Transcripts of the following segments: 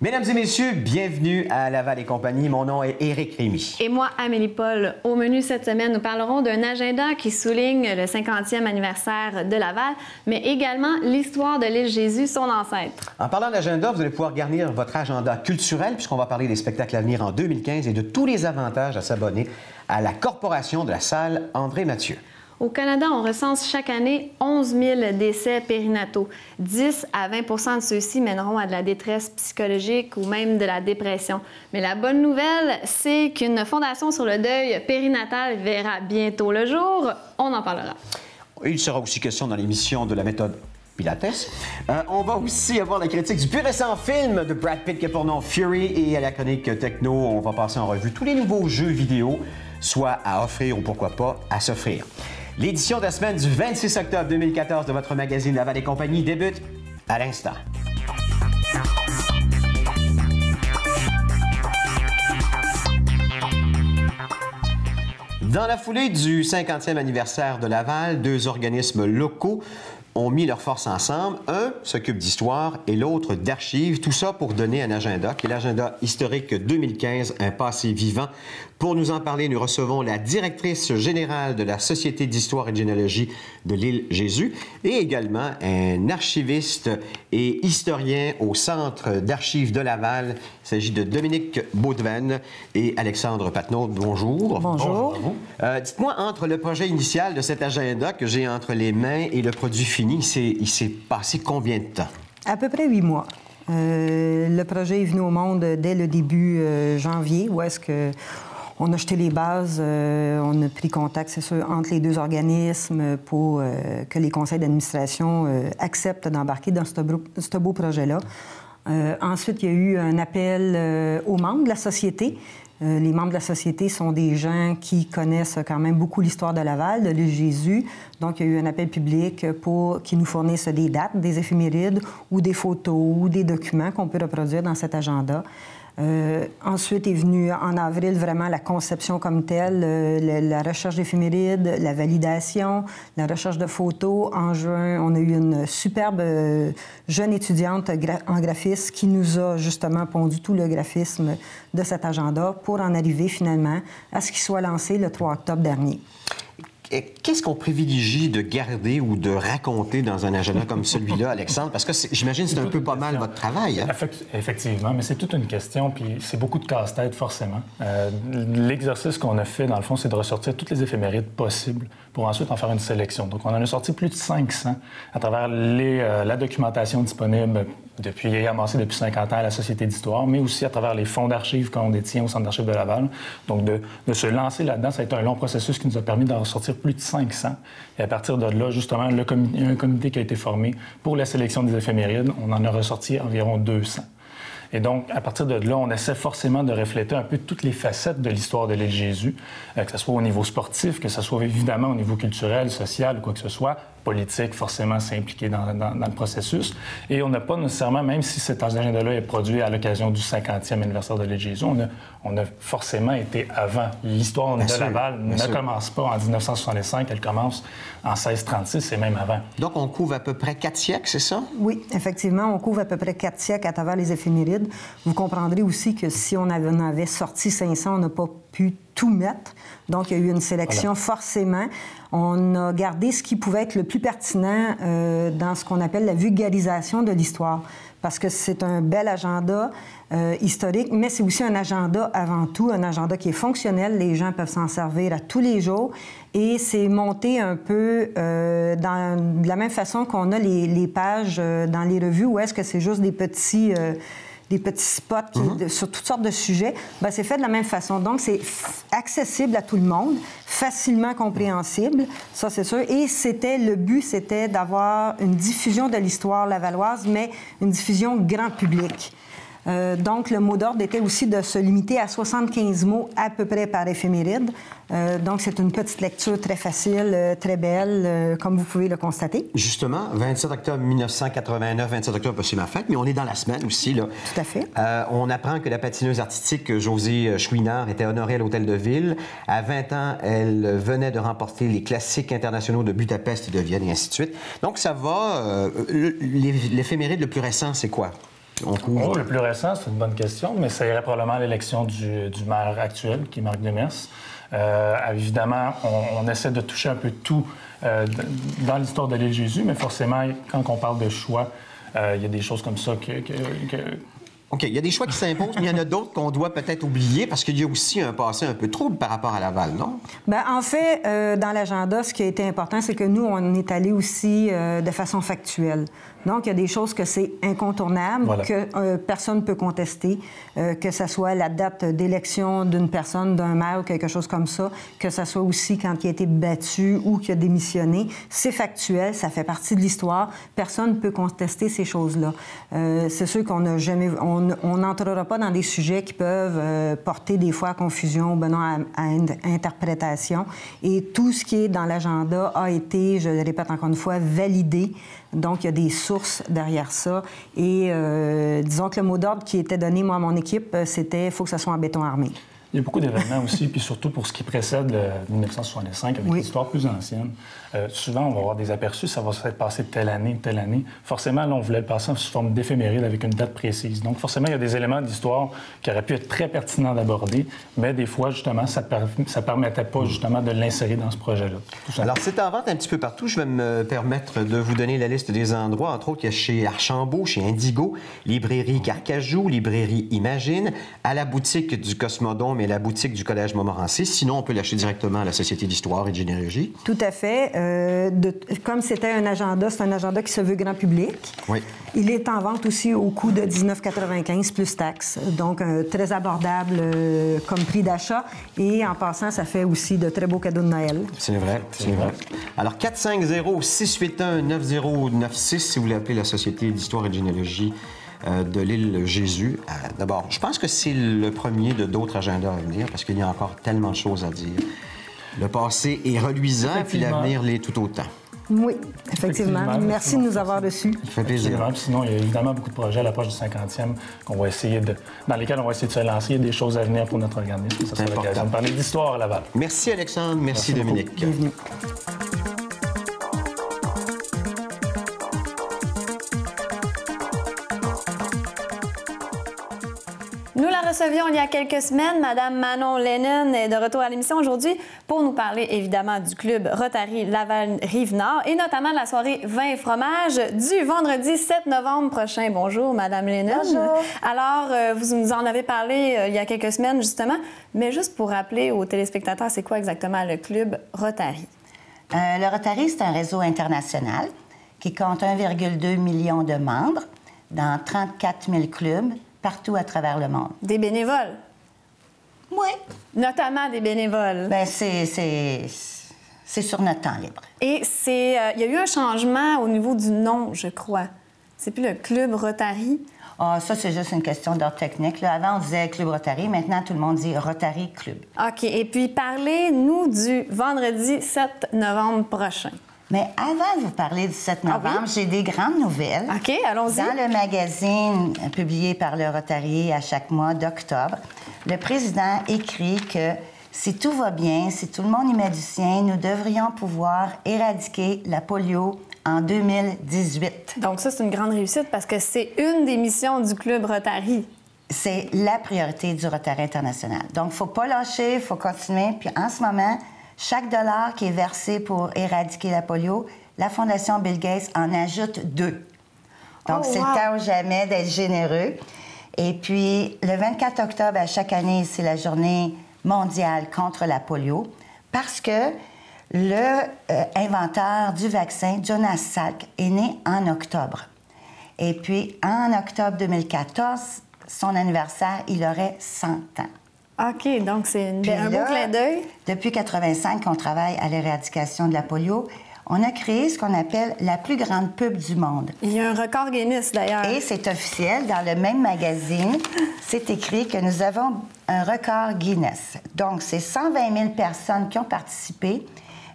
Mesdames et messieurs, bienvenue à Laval et compagnie. Mon nom est Éric Rémy. Et moi, Amélie Paul. Au menu cette semaine, nous parlerons d'un agenda qui souligne le 50e anniversaire de Laval, mais également l'histoire de l'île Jésus, son ancêtre. En parlant d'agenda, vous allez pouvoir garnir votre agenda culturel puisqu'on va parler des spectacles à venir en 2015 et de tous les avantages à s'abonner à la Corporation de la salle André Mathieu. Au Canada, on recense chaque année 11 000 décès périnataux. 10 à 20 de ceux-ci mèneront à de la détresse psychologique ou même de la dépression. Mais la bonne nouvelle, c'est qu'une fondation sur le deuil périnatal verra bientôt le jour. On en parlera. Il sera aussi question dans l'émission de la méthode Pilates. On va aussi avoir la critique du plus récent film de Brad Pitt qui a pour nom Fury, et à la chronique techno, on va passer en revue tous les nouveaux jeux vidéo, soit à offrir ou pourquoi pas à s'offrir. L'édition de la semaine du 26 octobre 2014 de votre magazine Laval et compagnie débute à l'instant. Dans la foulée du 50e anniversaire de Laval, deux organismes locaux ont mis leurs forces ensemble. Un s'occupe d'histoire et l'autre d'archives. Tout ça pour donner un agenda, qui est l'agenda historique 2015, un passé vivant. Pour nous en parler, nous recevons la directrice générale de la Société d'histoire et de généalogie de l'île Jésus et également un archiviste et historien au Centre d'archives de Laval. Il s'agit de Dominique Baudevenne et Alexandre Patnaud. Bonjour. Bonjour. Dites-moi, entre le projet initial de cet agenda que j'ai entre les mains et le produit fini, il s'est passé combien de temps? À peu près 8 mois. Le projet est venu au monde dès le début janvier, où est-ce que on a jeté les bases, on a pris contact, c'est sûr, entre les deux organismes pour que les conseils d'administration acceptent d'embarquer dans ce beau projet-là. Ensuite, il y a eu un appel aux membres de la société. Les membres de la société sont des gens qui connaissent quand même beaucoup l'histoire de Laval, de l'île Jésus. Donc, il y a eu un appel public pour qu'ils nous fournissent des dates, des éphémérides ou des photos ou des documents qu'on peut reproduire dans cet agenda. Ensuite est venue en avril vraiment la conception comme telle, la recherche d'éphémérides, la validation, la recherche de photos. En juin, on a eu une superbe jeune étudiante en graphisme qui nous a justement pondu tout le graphisme de cet agenda pour en arriver finalement à ce qu'il soit lancé le 3 octobre dernier. Qu'est-ce qu'on privilégie de garder ou de raconter dans un agenda comme celui-là, Alexandre? Parce que j'imagine que c'est un peu pas mal votre travail. Hein? Effectivement, mais c'est toute une question, puis c'est beaucoup de casse-tête, forcément. L'exercice qu'on a fait, dans le fond, c'est de ressortir toutes les éphémérides possibles pour ensuite en faire une sélection. Donc, on en a sorti plus de 500 à travers la documentation disponible amassée depuis 50 ans à la Société d'histoire, mais aussi à travers les fonds d'archives qu'on détient au Centre d'archives de Laval. Donc, de se lancer là-dedans, ça a été un long processus qui nous a permis d'en sortir plus de 500. Et à partir de là, justement, il y a un comité qui a été formé pour la sélection des éphémérides. On en a ressorti environ 200. Et donc, à partir de là, on essaie forcément de refléter un peu toutes les facettes de l'histoire de l'île Jésus, que ce soit au niveau sportif, que ce soit évidemment au niveau culturel, social ou quoi que ce soit. Politique, forcément, c'est impliqué dans le processus. Et on n'a pas nécessairement, même si cet agenda-là est produit à l'occasion du 50e anniversaire de l'île Jésus, on a forcément été avant. L'histoire de Laval ne commence pas en 1965, elle commence en 1636 et même avant. Donc, on couvre à peu près 4 siècles, c'est ça? Oui, effectivement, on couvre à peu près 4 siècles à travers les éphémérides. Vous comprendrez aussi que si on avait sorti 500, on n'a pas pu tout mettre. Donc, il y a eu une sélection forcément. On a gardé ce qui pouvait être le plus pertinent dans ce qu'on appelle la vulgarisation de l'histoire. Parce que c'est un bel agenda historique, mais c'est aussi un agenda avant tout, un agenda qui est fonctionnel. Les gens peuvent s'en servir à tous les jours. Et c'est monté un peu de la même façon qu'on a les pages dans les revues, où est-ce que c'est juste des petits spots sur toutes sortes de sujets, bien, c'est fait de la même façon. Donc, c'est accessible à tout le monde, facilement compréhensible, ça, c'est sûr. Et le but, c'était d'avoir une diffusion de l'histoire lavalloise, mais une diffusion grand public. Donc, le mot d'ordre était aussi de se limiter à 75 mots à peu près par éphéméride. Donc, c'est une petite lecture très facile, très belle, comme vous pouvez le constater. Justement, 27 octobre 1989, 27 octobre, c'est ma fête, mais on est dans la semaine aussi, là. Tout à fait. On apprend que la patineuse artistique Josée Chouinard était honorée à l'Hôtel de Ville. À 20 ans, elle venait de remporter les classiques internationaux de Budapest et de Vienne, et ainsi de suite. Donc, ça va... l'éphéméride le plus récent, c'est quoi? on couvre? Oh, le plus récent, c'est une bonne question, mais ça irait probablement à l'élection du maire actuel, qui est Marc Demers. Évidemment, on essaie de toucher un peu tout dans l'histoire de l'île Jésus, mais forcément, quand on parle de choix, il y a des choses comme ça OK, il y a des choix qui s'imposent, mais il y en a d'autres qu'on doit peut-être oublier parce qu'il y a aussi un passé un peu trouble par rapport à Laval, non? Bien, en fait, dans l'agenda, ce qui a été important, c'est que nous, on est allé aussi de façon factuelle. Donc, il y a des choses que c'est incontournable, voilà, que personne ne peut contester, que ce soit la date d'élection d'une personne, d'un maire ou quelque chose comme ça, que ce soit aussi quand il a été battu ou qu'il a démissionné. C'est factuel, ça fait partie de l'histoire. Personne ne peut contester ces choses-là. C'est sûr qu'on n'a jamais... On n'entrera pas dans des sujets qui peuvent porter des fois à confusion ou à interprétation. Et tout ce qui est dans l'agenda a été, je le répète encore une fois, validé. Donc, il y a des sources derrière ça. Et disons que le mot d'ordre qui était donné, moi, à mon équipe, c'était « il faut que ça soit en béton armé ». Il y a beaucoup d'événements aussi, puis surtout pour ce qui précède le 1965, avec l'histoire plus ancienne. Souvent, on va avoir des aperçus, ça va se passer telle année, telle année. Forcément, là, on voulait le passer sous forme d'éphéméride avec une date précise. Donc, forcément, il y a des éléments d'histoire qui auraient pu être très pertinents d'aborder, mais des fois, justement, ça ne permettait pas, justement, de l'insérer dans ce projet-là. Alors, c'est en vente un petit peu partout. Je vais me permettre de vous donner la liste des endroits. Entre autres, il y a chez Archambault, chez Indigo, librairie Carcajou, librairie Imagine, à la boutique du Cosmodome et la boutique du Collège Montmorency. Sinon, on peut l'acheter directement à la Société d'histoire et de généalogie. Tout à fait. Comme c'était un agenda, c'est un agenda qui se veut grand public. Oui. Il est en vente aussi au coût de 19,95 plus taxes. Donc, très abordable comme prix d'achat. Et en passant, ça fait aussi de très beaux cadeaux de Noël. C'est vrai, c'est vrai. Alors, 450-681-9096, si vous voulez appeler la Société d'histoire et de généalogie de l'île Jésus. D'abord, je pense que c'est le premier de d'autres agendas à venir parce qu'il y a encore tellement de choses à dire. Le passé est reluisant, puis l'avenir l'est tout autant. Oui, effectivement. Merci de nous avoir reçus. Ça fait plaisir. Sinon, il y a évidemment beaucoup de projets à l'approche du 50e dans lesquels on va essayer de se lancer. Il y a des choses à venir pour notre organisme. Ça sera l'occasion de parler d'histoire à Laval. Merci Alexandre, merci Dominique. Bienvenue. Nous la recevions il y a quelques semaines. Madame Manon Lennon est de retour à l'émission aujourd'hui pour nous parler évidemment du club Rotary Laval-Rive-Nord et notamment de la soirée vin et fromage du vendredi 7 novembre prochain. Bonjour, Madame Lennon. Bonjour. Alors, vous nous en avez parlé il y a quelques semaines justement, mais juste pour rappeler aux téléspectateurs, c'est quoi exactement le club Rotary? Le Rotary, c'est un réseau international qui compte 1,2 million de membres dans 34 000 clubs partout à travers le monde. Des bénévoles? Oui. Notamment des bénévoles. Bien, c'est sur notre temps libre. Et il y a eu un changement au niveau du nom, je crois. C'est plus le Club Rotary. Ah, ça, c'est juste une question d'ordre technique. Là, avant, on disait Club Rotary. Maintenant, tout le monde dit Rotary Club. OK. Et puis, parlez-nous du vendredi 7 novembre prochain. Mais avant de vous parler du 7 novembre, j'ai des grandes nouvelles. OK, allons-y. Dans le magazine publié par le Rotary à chaque mois d'octobre, le président écrit que si tout va bien, si tout le monde y met du sien, nous devrions pouvoir éradiquer la polio en 2018. Donc ça, c'est une grande réussite parce que c'est une des missions du Club Rotary. C'est la priorité du Rotary international. Donc, il ne faut pas lâcher, il faut continuer. Puis en ce moment, chaque dollar qui est versé pour éradiquer la polio, la Fondation Bill Gates en ajoute 2. Donc, c'est le temps ou jamais d'être généreux. Et puis, le 24 octobre, à chaque année, c'est la journée mondiale contre la polio parce que l'inventeur du vaccin, Jonas Salk, est né en octobre. Et puis, en octobre 2014, son anniversaire, il aurait 100 ans. OK, donc c'est un beau clin d'œil. Depuis 1985 qu'on travaille à l'éradication de la polio, on a créé ce qu'on appelle la plus grande pub du monde. Il y a un record Guinness, d'ailleurs. Et c'est officiel. Dans le même magazine, c'est écrit que nous avons un record Guinness. Donc, c'est 120 000 personnes qui ont participé,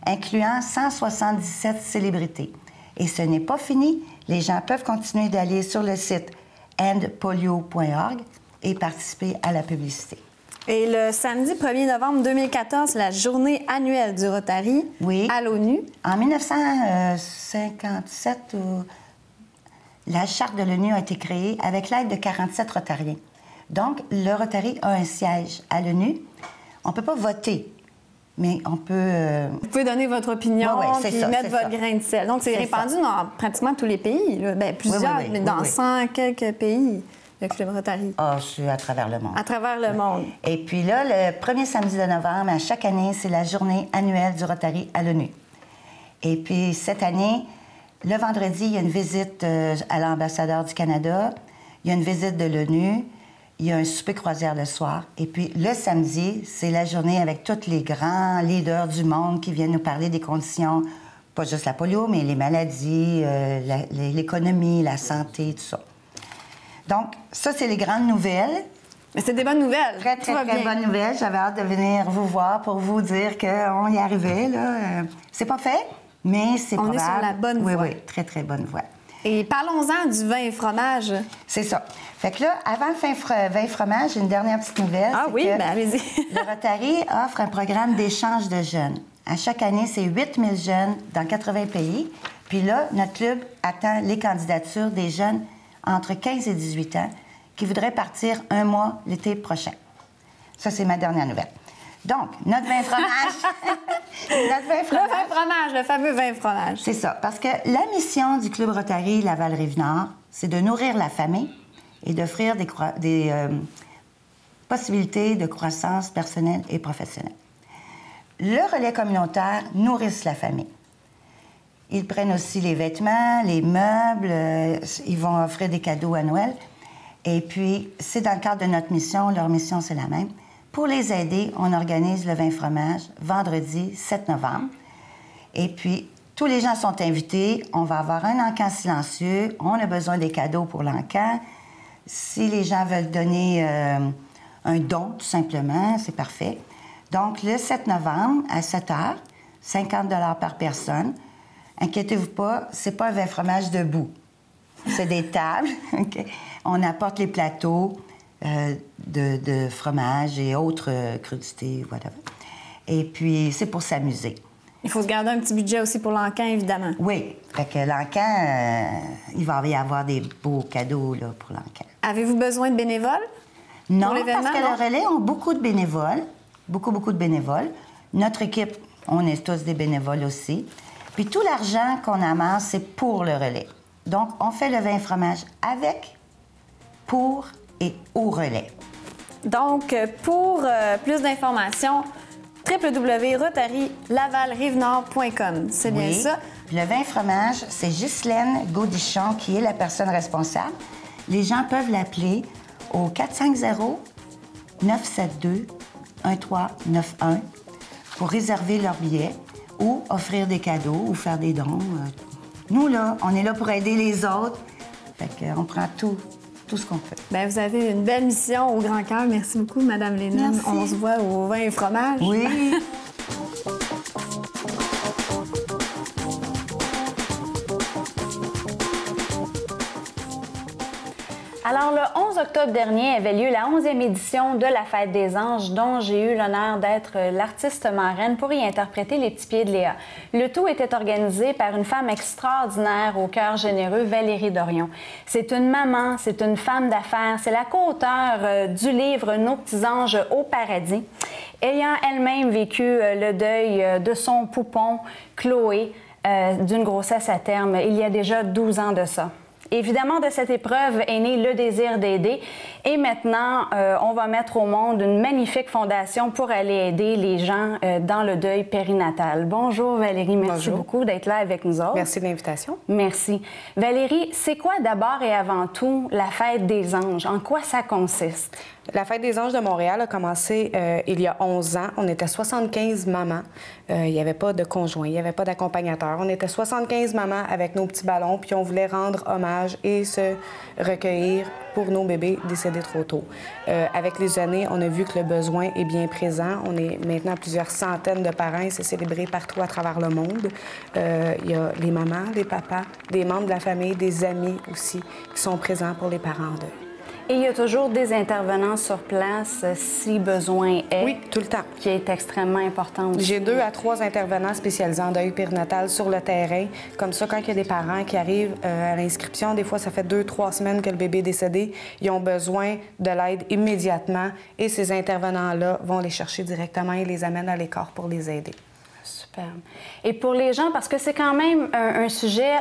incluant 177 célébrités. Et ce n'est pas fini. Les gens peuvent continuer d'aller sur le site endpolio.org et participer à la publicité. Et le samedi 1er novembre 2014, la journée annuelle du Rotary à l'ONU. En 1957, la charte de l'ONU a été créée avec l'aide de 47 Rotariens. Donc, le Rotary a un siège à l'ONU. On ne peut pas voter, mais on peut... Vous pouvez donner votre opinion et mettre votre grain de sel. Donc, c'est répandu dans pratiquement tous les pays. Là. Bien, plusieurs, mais dans 100 quelques pays, le Club Rotary. Ah, je suis à travers le monde. À travers le monde. Et puis là, le premier samedi de novembre, à chaque année, c'est la journée annuelle du Rotary à l'ONU. Et puis, cette année, le vendredi, il y a une visite à l'ambassadeur du Canada, il y a une visite de l'ONU, il y a un souper croisière le soir. Et puis, le samedi, c'est la journée avec tous les grands leaders du monde qui viennent nous parler des conditions, pas juste la polio, mais les maladies, l'économie, la santé, tout ça. Donc, ça, c'est les grandes nouvelles. Mais c'est des bonnes nouvelles. Très, très, très bonnes nouvelles. J'avais hâte de venir vous voir pour vous dire qu'on y arrivait, là. C'est pas fait, mais c'est probable. On est sur la bonne voie. Oui, très, très bonne voie. Et parlons-en du vin et fromage. C'est ça. Fait que là, avant le vin et fromage, j'ai une dernière petite nouvelle. Ah oui, bien allez-y. Le Rotary offre un programme d'échange de jeunes. À chaque année, c'est 8000 jeunes dans 80 pays. Puis là, notre club attend les candidatures des jeunes entre 15 et 18 ans qui voudraient partir un mois l'été prochain. Ça, c'est ma dernière nouvelle. Donc, notre vin fromage... Le vin fromage, le fameux vin fromage. C'est ça. Parce que la mission du Club Rotary Laval-Rive-Nord, c'est de nourrir la famille et d'offrir des possibilités de croissance personnelle et professionnelle. Le relais communautaire nourrit la famille. Ils prennent aussi les vêtements, les meubles, ils vont offrir des cadeaux à Noël. Et puis, c'est dans le cadre de notre mission, leur mission, c'est la même. Pour les aider, on organise le vin fromage vendredi 7 novembre. Et puis, tous les gens sont invités. On va avoir un encan silencieux. On a besoin des cadeaux pour l'encan. Si les gens veulent donner un don, tout simplement, c'est parfait. Donc, le 7 novembre, à 7 h, 50 $ par personne. Inquiétez-vous pas, c'est pas un vin fromage debout. C'est des tables. Okay. On apporte les plateaux de fromage et autres crudités, whatever. Et puis, c'est pour s'amuser. Il faut se garder un petit budget aussi pour l'encan, évidemment. Oui. Fait que l'encan, il va y avoir des beaux cadeaux là, pour l'encan. Avez-vous besoin de bénévoles? Non, parce que le relais ont beaucoup de bénévoles. Beaucoup de bénévoles. Notre équipe, on est tous des bénévoles aussi. Puis tout l'argent qu'on amasse, c'est pour le relais. Donc, on fait le vin et fromage avec, pour et au relais. Donc, pour plus d'informations, www.rotarylavalrivenord.com. C'est bien ça? Le vin et fromage, c'est Ghislaine Gaudichon qui est la personne responsable. Les gens peuvent l'appeler au 450-972-1391 pour réserver leur billet ou offrir des cadeaux ou faire des dons. Nous, là, on est là pour aider les autres. Fait qu'on prend tout ce qu'on peut. Bien, vous avez une belle mission au Grand Cœur. Merci beaucoup, Mme Lennon. Merci. On se voit au vin et fromage. Oui. Alors, le 11 octobre dernier avait lieu la 11e édition de la Fête des Anges, dont j'ai eu l'honneur d'être l'artiste marraine pour y interpréter Les Petits Pieds de Léa. Le tout était organisé par une femme extraordinaire au cœur généreux, Valérie Dorion. C'est une maman, c'est une femme d'affaires, c'est la co-auteure du livre Nos petits anges au paradis. Ayant elle-même vécu le deuil de son poupon, Chloé, d'une grossesse à terme, il y a déjà 12 ans de ça. Évidemment, de cette épreuve est né le désir d'aider. Et maintenant, on va mettre au monde une magnifique fondation pour aller aider les gens dans le deuil périnatal. Bonjour Valérie, merci beaucoup d'être là avec nous autres. Merci de l'invitation. Merci. Valérie, c'est quoi d'abord et avant tout la Fête des Anges? En quoi ça consiste? La Fête des Anges de Montréal a commencé il y a 11 ans. On était 75 mamans. Il n'y avait pas de conjoint, il n'y avait pas d'accompagnateur. On était 75 mamans avec nos petits ballons, puis on voulait rendre hommage et se recueillir pour nos bébés décédés trop tôt. Avec les années, on a vu que le besoin est bien présent. On est maintenant plusieurs centaines de parents et c'est célébré partout à travers le monde. Il y a les mamans, les papas, des membres de la famille, des amis aussi qui sont présents pour les parents d'eux. Et il y a toujours des intervenants sur place si besoin est. Oui, tout le temps. Qui est extrêmement important aussi. J'ai 2 à 3 intervenants spécialisés en deuil périnatal sur le terrain. Comme ça, quand il y a des parents qui arrivent à l'inscription, des fois, ça fait 2-3 semaines que le bébé est décédé, ils ont besoin de l'aide immédiatement et ces intervenants-là vont les chercher directement et les amènent à l'écart pour les aider. Superbe. Et pour les gens, parce que c'est quand même un sujet,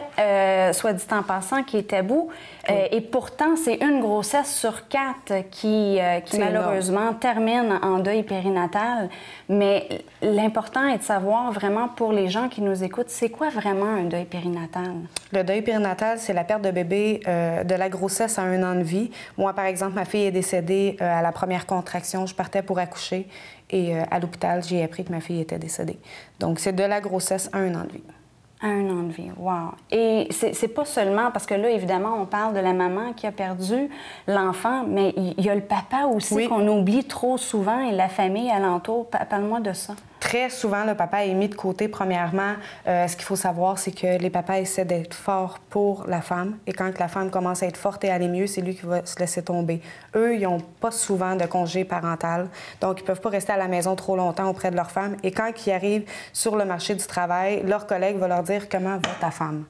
soit dit en passant, qui est tabou, et pourtant, c'est une grossesse sur 4 qui malheureusement termine en deuil périnatal. Mais l'important est de savoir vraiment pour les gens qui nous écoutent, c'est quoi vraiment un deuil périnatal? Le deuil périnatal, c'est la perte de bébé de la grossesse à 1 an de vie. Moi, par exemple, ma fille est décédée à la première contraction. Je partais pour accoucher. Et à l'hôpital, j'ai appris que ma fille était décédée. Donc, c'est de la grossesse à 1 an de vie. À 1 an de vie, wow. Et c'est pas seulement, parce que là, évidemment, on parle de la maman qui a perdu l'enfant, mais il y a le papa aussi qu'on oublie trop souvent et la famille alentour. Parle-moi de ça. Très souvent, le papa est mis de côté. Premièrement, ce qu'il faut savoir, c'est que les papas essaient d'être forts pour la femme. Et quand la femme commence à être forte et à aller mieux, c'est lui qui va se laisser tomber. Eux, ils n'ont pas souvent de congé parental. Donc, ils ne peuvent pas rester à la maison trop longtemps auprès de leur femme. Et quand ils arrivent sur le marché du travail, leur collègue va leur dire « Comment va ta femme? »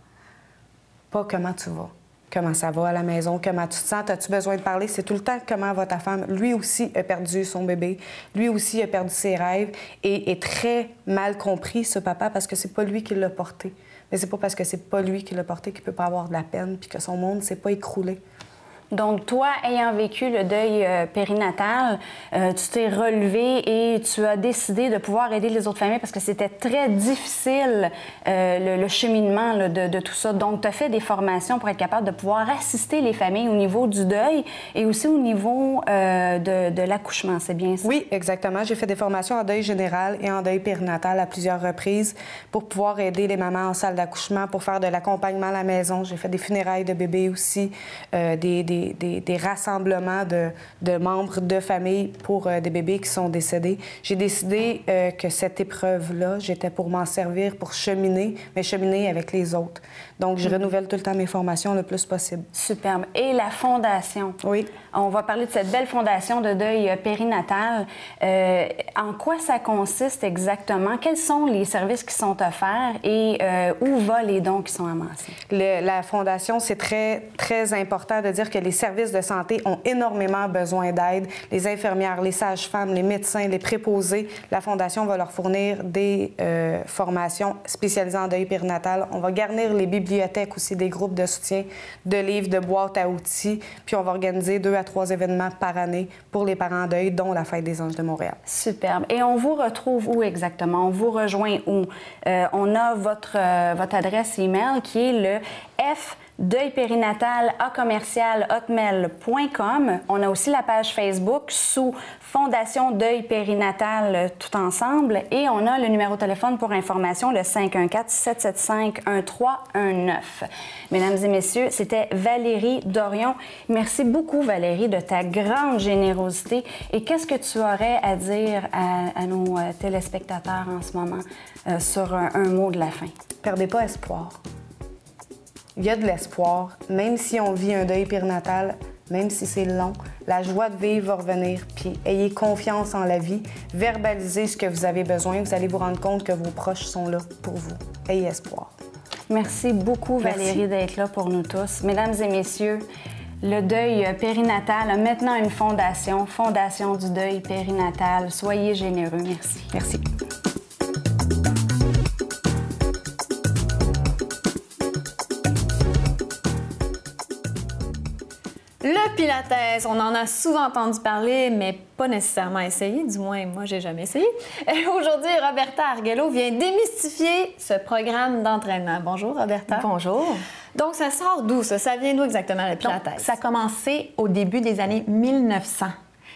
Pas « Comment tu vas? » Comment ça va à la maison? Comment tu te sens? As-tu besoin de parler? C'est tout le temps comment va ta femme. Lui aussi a perdu son bébé. Lui aussi a perdu ses rêves et est très mal compris, ce papa, parce que c'est pas lui qui l'a porté. Mais c'est pas parce que c'est pas lui qui l'a porté qu'il peut pas avoir de la peine puis que son monde s'est pas écroulé. Donc, toi, ayant vécu le deuil périnatal, tu t'es relevé et tu as décidé de pouvoir aider les autres familles parce que c'était très difficile, le cheminement là, de tout ça. Donc, tu as fait des formations pour être capable de pouvoir assister les familles au niveau du deuil et aussi au niveau de l'accouchement, c'est bien ça? Oui, exactement. J'ai fait des formations en deuil général et en deuil périnatal à plusieurs reprises pour pouvoir aider les mamans en salle d'accouchement, pour faire de l'accompagnement à la maison. J'ai fait des funérailles de bébés aussi, des rassemblements de membres de famille pour des bébés qui sont décédés. J'ai décidé que cette épreuve-là, j'étais pour m'en servir, pour cheminer, mais cheminer avec les autres. Donc, je renouvelle tout le temps mes formations le plus possible. Superbe. Et la fondation? Oui. On va parler de cette belle fondation de deuil périnatal. En quoi ça consiste exactement? Quels sont les services qui sont offerts et où vont les dons qui sont amassés? La fondation, c'est très, très important de dire que les services de santé ont énormément besoin d'aide. Les infirmières, les sages-femmes, les médecins, les préposés, la fondation va leur fournir des formations spécialisées en deuil périnatal. On va garnir les bibliothèques aussi, des groupes de soutien, de livres, de boîtes à outils. Puis on va organiser 2 à 3 événements par année pour les parents en deuil, dont la Fête des Anges de Montréal. Superbe. Et on vous retrouve où exactement? On vous rejoint où? On a votre adresse email qui est le fdeuilpérinatal@hotmail.com. On a aussi la page Facebook sous Fondation Deuil Périnatal tout ensemble et on a le numéro de téléphone pour information, le 514-775-1319. Mesdames et messieurs, c'était Valérie Dorion. Merci beaucoup, Valérie, de ta grande générosité. Et qu'est-ce que tu aurais à dire à nos téléspectateurs en ce moment sur un mot de la fin? Perdez pas espoir. Il y a de l'espoir, même si on vit un deuil périnatal, même si c'est long, la joie de vivre va revenir, puis ayez confiance en la vie, verbalisez ce que vous avez besoin, vous allez vous rendre compte que vos proches sont là pour vous. Ayez espoir. Merci beaucoup, Valérie, d'être là pour nous tous. Mesdames et messieurs, le deuil périnatal a maintenant une fondation, Fondation du deuil périnatal. Soyez généreux. Merci. Merci. Le Pilates, on en a souvent entendu parler, mais pas nécessairement essayé. Du moins, moi, j'ai jamais essayé. Aujourd'hui, Roberta Arguello vient démystifier ce programme d'entraînement. Bonjour, Roberta. Bonjour. Donc, ça sort d'où, ça? Ça vient d'où exactement, le Pilates? Donc, ça a commencé au début des années 1900.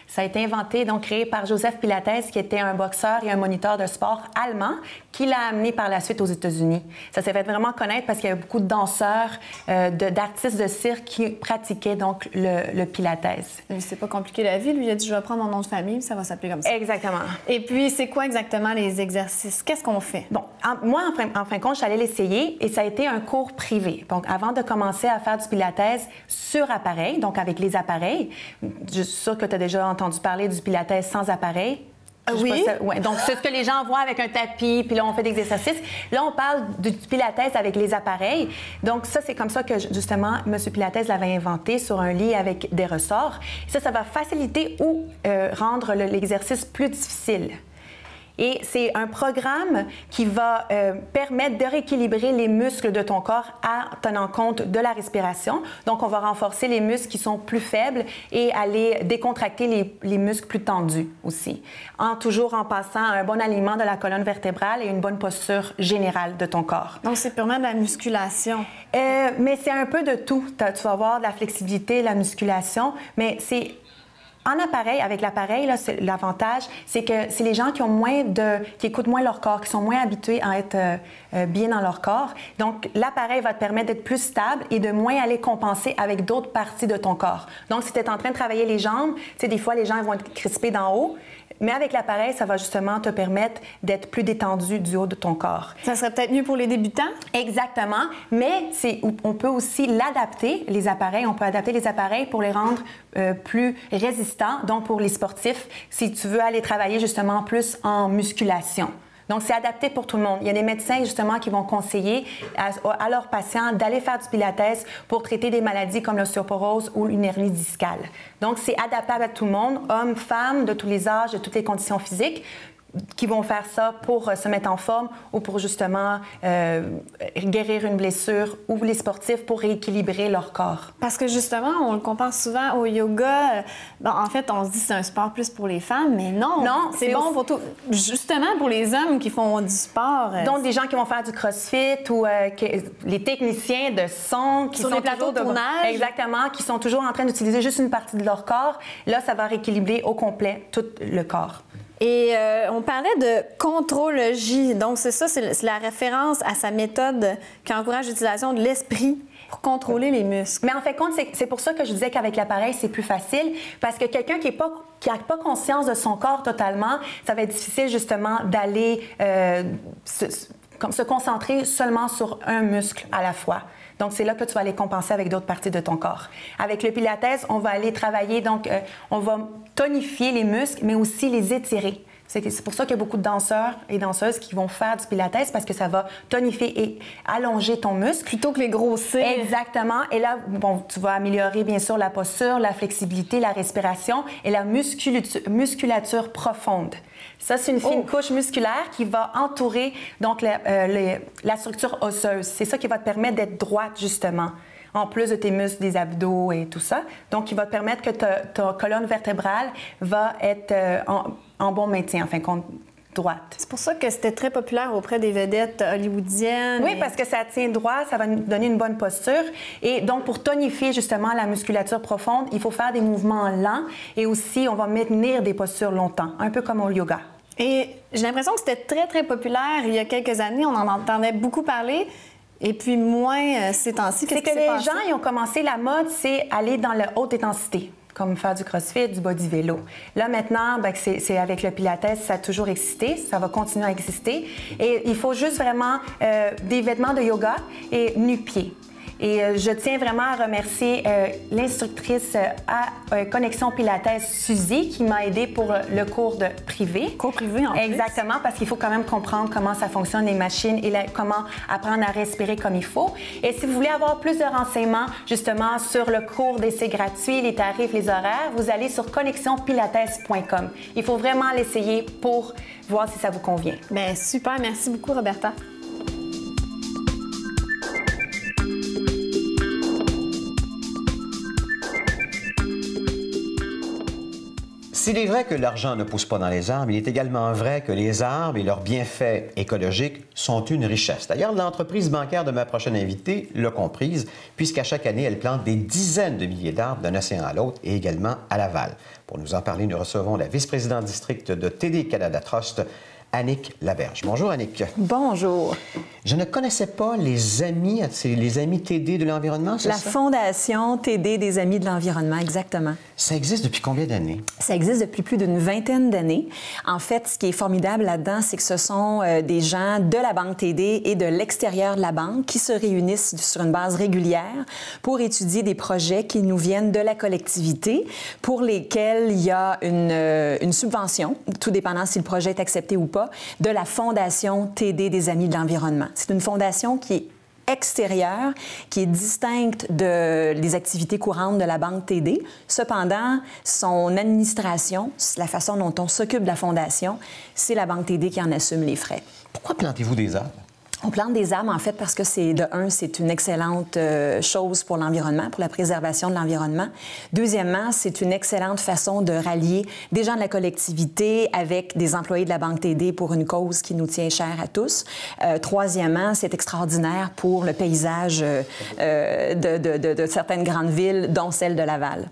Ça a été inventé, donc créé par Joseph Pilates, qui était un boxeur et un moniteur de sport allemand, qui l'a amené par la suite aux États-Unis. Ça s'est fait vraiment connaître parce qu'il y avait beaucoup de danseurs, d'artistes de cirque qui pratiquaient donc le Pilates. C'est pas compliqué la vie. Lui, il a dit, je vais prendre mon nom de famille, ça va s'appeler comme ça. Exactement. Et puis, c'est quoi exactement les exercices? Qu'est-ce qu'on fait? Bon, Moi, en fin de compte, je suis allée l'essayer et ça a été un cours privé. Donc, avant de commencer à faire du pilates sur appareil, donc avec les appareils, je suis sûre que tu as déjà entendu parler du pilates sans appareil. Oui. Ouais. Donc, c'est ce que les gens voient avec un tapis, puis là, on fait des exercices. Là, on parle du pilates avec les appareils. Donc, ça, c'est comme ça que, justement, M. Pilates l'avait inventé sur un lit avec des ressorts. Ça va faciliter ou rendre l'exercice plus difficile. Et c'est un programme qui va permettre de rééquilibrer les muscles de ton corps en tenant compte de la respiration. Donc, on va renforcer les muscles qui sont plus faibles et aller décontracter les muscles plus tendus aussi, toujours en passant un bon alignement de la colonne vertébrale et une bonne posture générale de ton corps. Donc, c'est purement de la musculation. Mais c'est un peu de tout. Tu vas avoir de la flexibilité, de la musculation, mais c'est... En appareil, avec l'appareil, l'avantage, c'est que c'est les gens qui écoutent moins leur corps, qui sont moins habitués à être bien dans leur corps. Donc, l'appareil va te permettre d'être plus stable et de moins aller compenser avec d'autres parties de ton corps. Donc, si tu es en train de travailler les jambes, tu sais, des fois, les gens vont être crispés d'en haut. Mais avec l'appareil, ça va justement te permettre d'être plus détendu du haut de ton corps. Ça serait peut-être mieux pour les débutants? Exactement. Mais on peut aussi l'adapter, les appareils. On peut adapter les appareils pour les rendre plus résistants. Donc, pour les sportifs, si tu veux aller travailler justement plus en musculation. Donc, c'est adapté pour tout le monde. Il y a des médecins, justement, qui vont conseiller à leurs patients d'aller faire du pilates pour traiter des maladies comme l'ostéoporose ou une hernie discale. Donc, c'est adaptable à tout le monde, hommes, femmes, de tous les âges, de toutes les conditions physiques, qui vont faire ça pour se mettre en forme ou pour, justement, guérir une blessure, ou les sportifs pour rééquilibrer leur corps. Parce que, justement, on le compare souvent au yoga. Bon, en fait, on se dit que c'est un sport plus pour les femmes, mais non. Non, c'est bon pour tout. Justement, pour les hommes qui font du sport. Donc, des gens qui vont faire du crossfit ou les techniciens de son qui sur sont les plateaux de tournage. Exactement, qui sont toujours en train d'utiliser juste une partie de leur corps. Là, ça va rééquilibrer au complet tout le corps. Et on parlait de contrôle-J. Donc, c'est ça, c'est la référence à sa méthode qui encourage l'utilisation de l'esprit pour contrôler les muscles. Mais en fait, c'est pour ça que je disais qu'avec l'appareil, c'est plus facile, parce que quelqu'un qui n'a pas conscience de son corps totalement, ça va être difficile, justement, d'aller se concentrer seulement sur un muscle à la fois. Donc, c'est là que tu vas aller compenser avec d'autres parties de ton corps. Avec le Pilates, on va aller travailler, donc, on va tonifier les muscles, mais aussi les étirer. C'est pour ça qu'il y a beaucoup de danseurs et danseuses qui vont faire du Pilates, parce que ça va tonifier et allonger ton muscle. Plutôt que les grossir. Exactement. Et là, bon, tu vas améliorer, bien sûr, la posture, la flexibilité, la respiration et la musculature profonde. Ça, c'est une fine couche musculaire qui va entourer donc la structure osseuse. C'est ça qui va te permettre d'être droite, justement, en plus de tes muscles, des abdos et tout ça. Donc, qui va te permettre que ta colonne vertébrale va être en bon maintien, en fin de compte, droite. C'est pour ça que c'était très populaire auprès des vedettes hollywoodiennes. Oui, parce que ça tient droit, ça va nous donner une bonne posture. Et donc, pour tonifier justement la musculature profonde, il faut faire des mouvements lents et aussi, on va maintenir des postures longtemps, un peu comme au yoga. Et j'ai l'impression que c'était très, très populaire il y a quelques années. On en entendait beaucoup parler. Et puis moins ces temps-ci. C'est que les gens, ils ont commencé, la mode, c'est aller dans la haute intensité, comme faire du crossfit, du body vélo. Là, maintenant, ben, c'est avec le Pilates, ça a toujours existé, ça va continuer à exister. Et il faut juste vraiment des vêtements de yoga et nu-pieds. Et je tiens vraiment à remercier l'instructrice à Connexion Pilates, Suzy, qui m'a aidée pour le cours de privé. Cours privé, en plus. Exactement, parce qu'il faut quand même comprendre comment ça fonctionne, les machines, et comment apprendre à respirer comme il faut. Et si vous voulez avoir plus de renseignements, justement, sur le cours d'essai gratuit, les tarifs, les horaires, vous allez sur connexionpilates.com. Il faut vraiment l'essayer pour voir si ça vous convient. Bien, super. Merci beaucoup, Roberta. S'il est vrai que l'argent ne pousse pas dans les arbres, il est également vrai que les arbres et leurs bienfaits écologiques sont une richesse. D'ailleurs, l'entreprise bancaire de ma prochaine invitée l'a comprise, puisqu'à chaque année, elle plante des dizaines de milliers d'arbres d'un océan à l'autre et également à Laval. Pour nous en parler, nous recevons la vice-présidente district de TD Canada Trust, Annick Laberge. Bonjour, Annick. Bonjour. Je ne connaissais pas les amis TD de l'environnement, c'est ça? La Fondation TD des Amis de l'environnement, exactement. Ça existe depuis combien d'années? Ça existe depuis plus d'une vingtaine d'années. En fait, ce qui est formidable là-dedans, c'est que ce sont des gens de la Banque TD et de l'extérieur de la banque qui se réunissent sur une base régulière pour étudier des projets qui nous viennent de la collectivité, pour lesquels il y a une subvention, tout dépendant si le projet est accepté ou pas, de la Fondation TD des Amis de l'Environnement. C'est une fondation qui est extérieure, qui est distincte des activités courantes de la Banque TD. Cependant, son administration, la façon dont on s'occupe de la fondation, c'est la Banque TD qui en assume les frais. Pourquoi plantez-vous des arbres? On plante des arbres, en fait, parce que c'est une excellente chose pour l'environnement, pour la préservation de l'environnement. Deuxièmement, c'est une excellente façon de rallier des gens de la collectivité avec des employés de la Banque TD pour une cause qui nous tient chère à tous. Troisièmement, c'est extraordinaire pour le paysage de certaines grandes villes, dont celle de Laval.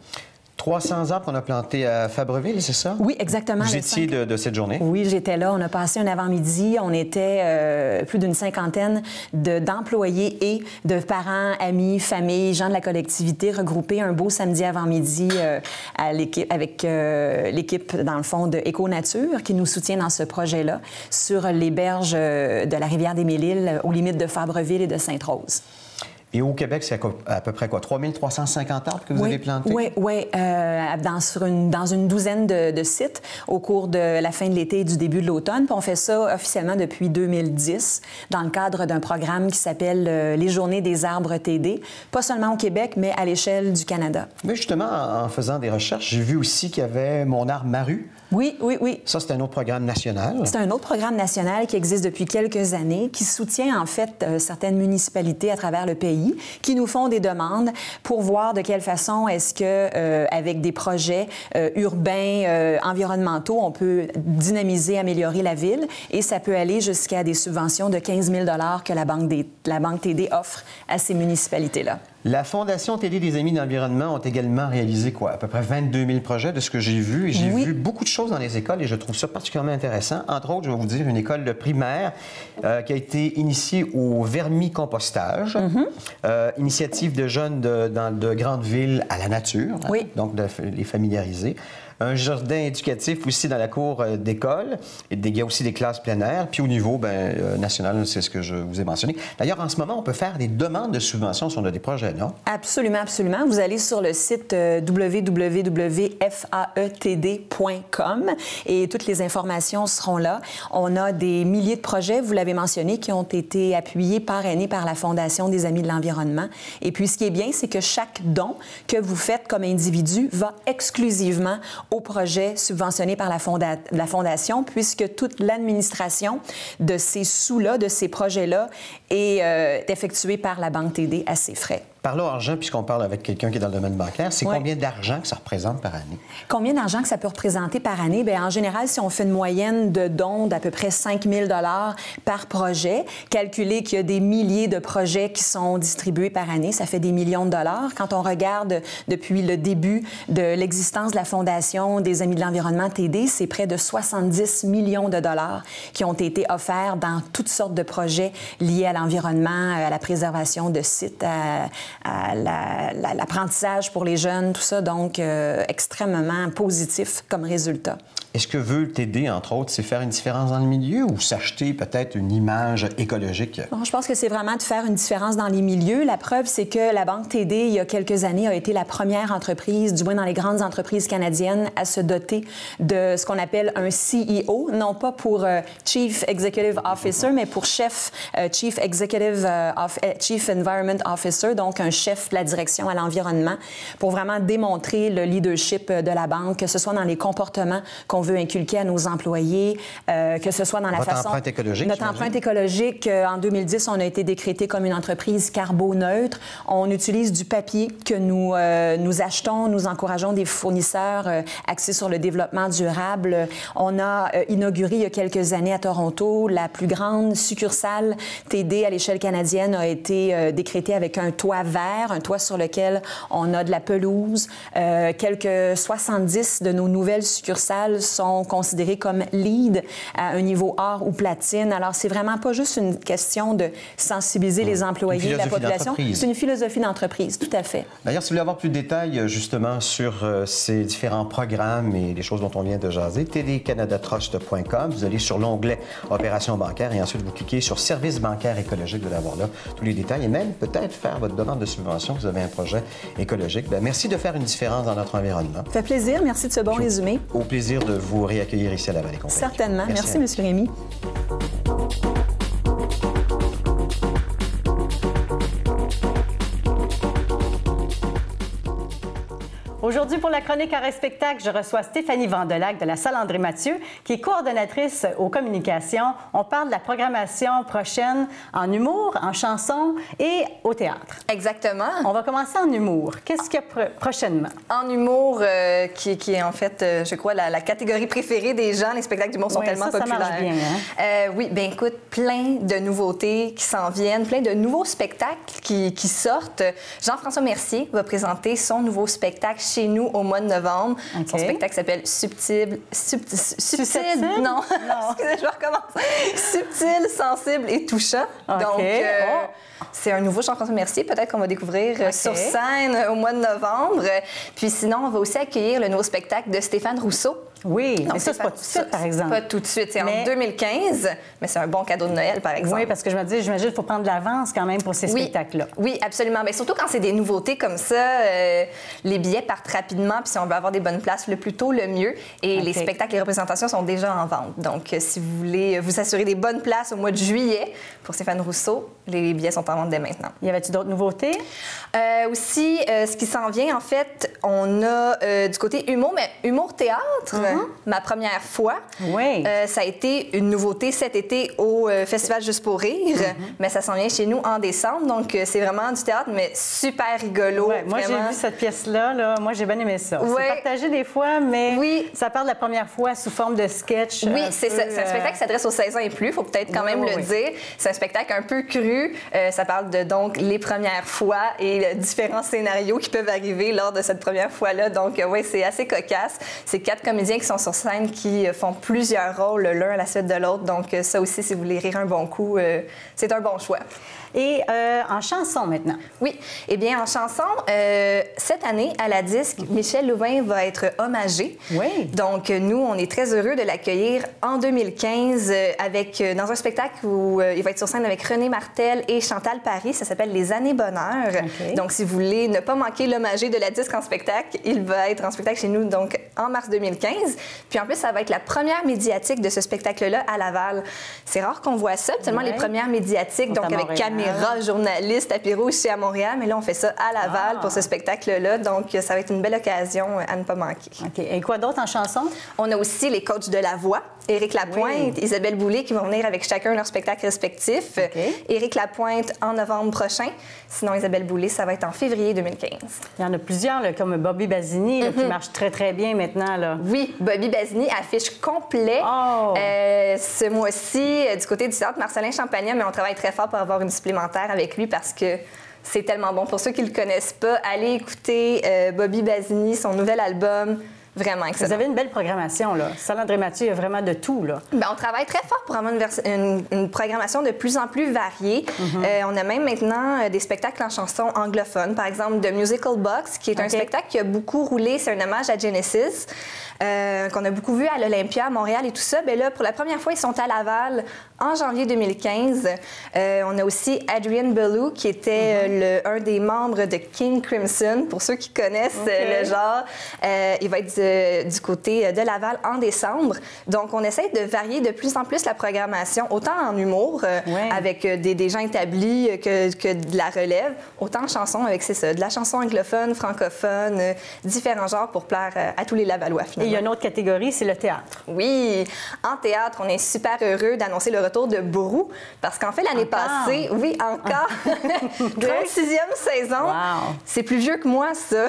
300 arbres qu'on a plantés à Fabreville, c'est ça? Oui, exactement. Vous étiez de cette journée? Oui, j'étais là. On a passé un avant-midi. On était plus d'une cinquantaine d'employés et de parents, amis, familles, gens de la collectivité regroupés un beau samedi avant-midi avec l'équipe, dans le fond, de Éco-Nature qui nous soutient dans ce projet-là sur les berges de la rivière des Mille-Îles, aux limites de Fabreville et de Sainte-Rose. Et au Québec, c'est à peu près quoi? 3350 arbres que vous avez plantés? Oui, dans une douzaine de sites au cours de la fin de l'été et du début de l'automne. Puis on fait ça officiellement depuis 2010 dans le cadre d'un programme qui s'appelle les Journées des arbres TD, pas seulement au Québec, mais à l'échelle du Canada. Mais justement, en faisant des recherches, j'ai vu aussi qu'il y avait Mon arbre Maru. Oui. Ça, c'est un autre programme national. C'est un autre programme national qui existe depuis quelques années, qui soutient en fait certaines municipalités à travers le pays, qui nous font des demandes pour voir de quelle façon est-ce que, avec des projets urbains, environnementaux, on peut dynamiser, améliorer la ville. Et ça peut aller jusqu'à des subventions de 15 000 $ que la Banque TD offre à ces municipalités-là. La Fondation TD des Amis de l'Environnement ont également réalisé à peu près 22 000 projets de ce que j'ai vu. Et j'ai vu beaucoup de choses dans les écoles et je trouve ça particulièrment intéressant. Entre autres, je vais vous dire une école de primaire qui a été initiée au vermicompostage, initiative de jeunes de grandes villes à la nature, donc de les familiariser. Un jardin éducatif aussi dans la cour d'école. Il y a aussi des classes plein air. Puis au niveau national, c'est ce que je vous ai mentionné. D'ailleurs, en ce moment, on peut faire des demandes de subventions si on a des projets, non? Absolument, absolument. Vous allez sur le site www.faetd.com et toutes les informations seront là. On a des milliers de projets, vous l'avez mentionné, qui ont été appuyés, parrainés par la Fondation des Amis de l'Environnement. Et puis, ce qui est bien, c'est que chaque don que vous faites comme individu va exclusivement au projet subventionné par la Fondation, puisque toute l'administration de ces sous-là, de ces projets-là, est effectuée par la Banque TD à ses frais. Parlons argent, puisqu'on parle avec quelqu'un qui est dans le domaine bancaire. C'est combien d'argent que ça représente par année? Combien d'argent que ça peut représenter par année? Bien, en général, si on fait une moyenne de dons d'à peu près 5 000 $ par projet, calculer qu'il y a des milliers de projets qui sont distribués par année, ça fait des millions de dollars. Quand on regarde depuis le début de l'existence de la Fondation des Amis de l'Environnement TD, c'est près de 70 millions de dollars qui ont été offerts dans toutes sortes de projets liés à l'environnement, à la préservation de sites, à l'apprentissage pour les jeunes, tout ça, donc extrêmement positif comme résultat. Est-ce que veut le TD, entre autres, c'est faire une différence dans le milieu ou s'acheter peut-être une image écologique? Bon, je pense que c'est vraiment de faire une différence dans les milieux. La preuve, c'est que la Banque TD, il y a quelques années, a été la première entreprise, du moins dans les grandes entreprises canadiennes, à se doter de ce qu'on appelle un CEO, non pas pour Chief Executive Officer, mais pour chef, Chief Environment Officer, donc un chef de la direction à l'environnement, pour vraiment démontrer le leadership de la banque, que ce soit dans les comportements qu'on veut inculquer à nos employés, que ce soit dans la Votre empreinte écologique, notre empreinte écologique, en 2010, on a été décrété comme une entreprise carboneutre. On utilise du papier que nous achetons. Nous encourageons des fournisseurs axés sur le développement durable. On a inauguré il y a quelques années à Toronto la plus grande succursale TD à l'échelle canadienne a été décrétée avec un toit vert, un toit sur lequel on a de la pelouse. Quelques 70 de nos nouvelles succursales sont considérés comme lead à un niveau or ou platine. Alors, c'est vraiment pas juste une question de sensibiliser les employés, la population. C'est une philosophie d'entreprise, tout à fait. D'ailleurs, si vous voulez avoir plus de détails, justement, sur ces différents programmes et les choses dont on vient de jaser, tdcanadatrust.com, vous allez sur l'onglet Opérations bancaires et ensuite vous cliquez sur Services bancaires écologiques. Vous allez avoir là tous les détails et même peut-être faire votre demande de subvention. Vous avez un projet écologique. Bien, merci de faire une différence dans notre environnement. Ça fait plaisir. Merci de ce bon résumé. Au plaisir de vous réaccueillir ici à la Vallée-Compagnie. Certainement. Merci M. Rémy. Aujourd'hui, pour la chronique Arrêt Spectacle, je reçois Stéphanie Vandelac de la Salle André-Mathieu, qui est coordonnatrice aux communications. On parle de la programmation prochaine en humour, en chanson et au théâtre. Exactement. On va commencer en humour. Qu'est-ce qu'il y a prochainement? En humour, qui est en fait, je crois, la catégorie préférée des gens. Les spectacles d'humour sont tellement populaires. Ça marche bien, hein? Oui, bien écoute, plein de nouveautés qui s'en viennent, plein de nouveaux spectacles qui sortent. Jean-François Mercier va présenter son nouveau spectacle chez nous au mois de novembre. Okay. Son spectacle s'appelle Subtil. Non, excusez, je recommence. Subtil, sensible et touchant. Okay. Donc, c'est un nouveau Jean-François Mercier, peut-être qu'on va découvrir sur scène au mois de novembre. Puis sinon, on va aussi accueillir le nouveau spectacle de Stéphane Rousseau. Oui, mais ça, c'est pas tout de suite, par exemple. Pas tout de suite, c'est en 2015, mais c'est un bon cadeau de Noël, par exemple. Oui, parce que j'imagine qu'il faut prendre de l'avance quand même pour ces spectacles-là. Oui, absolument. Mais surtout quand c'est des nouveautés comme ça, les billets partent rapidement, puis si on veut avoir des bonnes places, le plus tôt, le mieux. Et les spectacles, les représentations sont déjà en vente. Donc, si vous voulez vous assurer des bonnes places au mois de juillet pour Stéphane Rousseau, les billets sont en vente dès maintenant. Y avait-tu d'autres nouveautés? Aussi, ce qui s'en vient, en fait, on a du côté humour, mais humour-théâtre. Ma première fois. Oui. Ça a été une nouveauté cet été au Festival Juste pour rire, mais ça s'en vient chez nous en décembre. Donc, c'est vraiment du théâtre, mais super rigolo. Ouais, moi, j'ai vu cette pièce-là. Là. Moi, j'ai bien aimé ça. Ouais. C'est partagé des fois, mais ça part de la première fois sous forme de sketch. Oui, c'est ça. C'est un spectacle qui s'adresse aux 16 ans et plus. Il faut peut-être quand même le dire. C'est un spectacle un peu cru. Ça parle de, donc, les premières fois et différents scénarios qui peuvent arriver lors de cette première fois-là. Donc, oui, c'est assez cocasse. C'est 4 comédiens qui sont sur scène qui font plusieurs rôles l'un à la suite de l'autre. Donc, ça aussi, si vous voulez rire un bon coup, c'est un bon choix. Et en chanson maintenant? Oui. Eh bien, en chanson, cette année, à la disque, Michel Louvain va être hommagé. Oui. Donc, nous, on est très heureux de l'accueillir en 2015 dans un spectacle où il va être sur scène avec René Martel et Chantal Paris. Ça s'appelle Les Années Bonheur. Okay. Donc, si vous voulez ne pas manquer l'hommagé de la disque en spectacle, il va être en spectacle chez nous donc en mars 2015. Puis en plus, ça va être la première médiatique de ce spectacle-là à Laval. C'est rare qu'on voit ça, seulement les premières médiatiques, donc avec caméra, journaliste, apéro ici à Montréal, mais là, on fait ça à Laval pour ce spectacle-là, donc ça va être une belle occasion à ne pas manquer. OK. Et quoi d'autre en chanson? On a aussi les coachs de la voix, Éric Lapointe, Isabelle Boulay, qui vont venir avec chacun leur spectacle respectif. Éric Lapointe en novembre prochain. Sinon, Isabelle Boulay, ça va être en février 2015. Il y en a plusieurs, là, comme Bobby Basini, qui marche très, très bien maintenant. Là. Oui, Bobby Basini affiche complet ce mois-ci du côté du théâtre Marcelin Champagnat, mais on travaille très fort pour avoir une supplémentaire avec lui parce que c'est tellement bon. Pour ceux qui ne le connaissent pas, allez écouter Bobby Basini, son nouvel album. Vraiment excellent. Vous avez une belle programmation, là. Salle André-Mathieu, il y a vraiment de tout, là. Bien, on travaille très fort pour avoir une programmation de plus en plus variée. On a même maintenant des spectacles en chansons anglophones. Par exemple, The Musical Box, qui est un spectacle qui a beaucoup roulé. C'est un hommage à Genesis, qu'on a beaucoup vu à l'Olympia, à Montréal et tout ça. Bien là, pour la première fois, ils sont à Laval en janvier 2015. On a aussi Adrian Belew, qui était un des membres de King Crimson, pour ceux qui connaissent le genre. Il va être du côté de Laval en décembre. Donc, on essaie de varier de plus en plus la programmation, autant en humour, avec des gens établis que de la relève, autant en chanson avec, c'est ça, de la chanson anglophone, francophone, différents genres pour plaire à tous les Lavallois, finalement. Et il y a une autre catégorie, c'est le théâtre. Oui, en théâtre, on est super heureux d'annoncer le retour de Bourou, parce qu'en fait, l'année passée, encore, 36e saison, c'est plus vieux que moi, ça.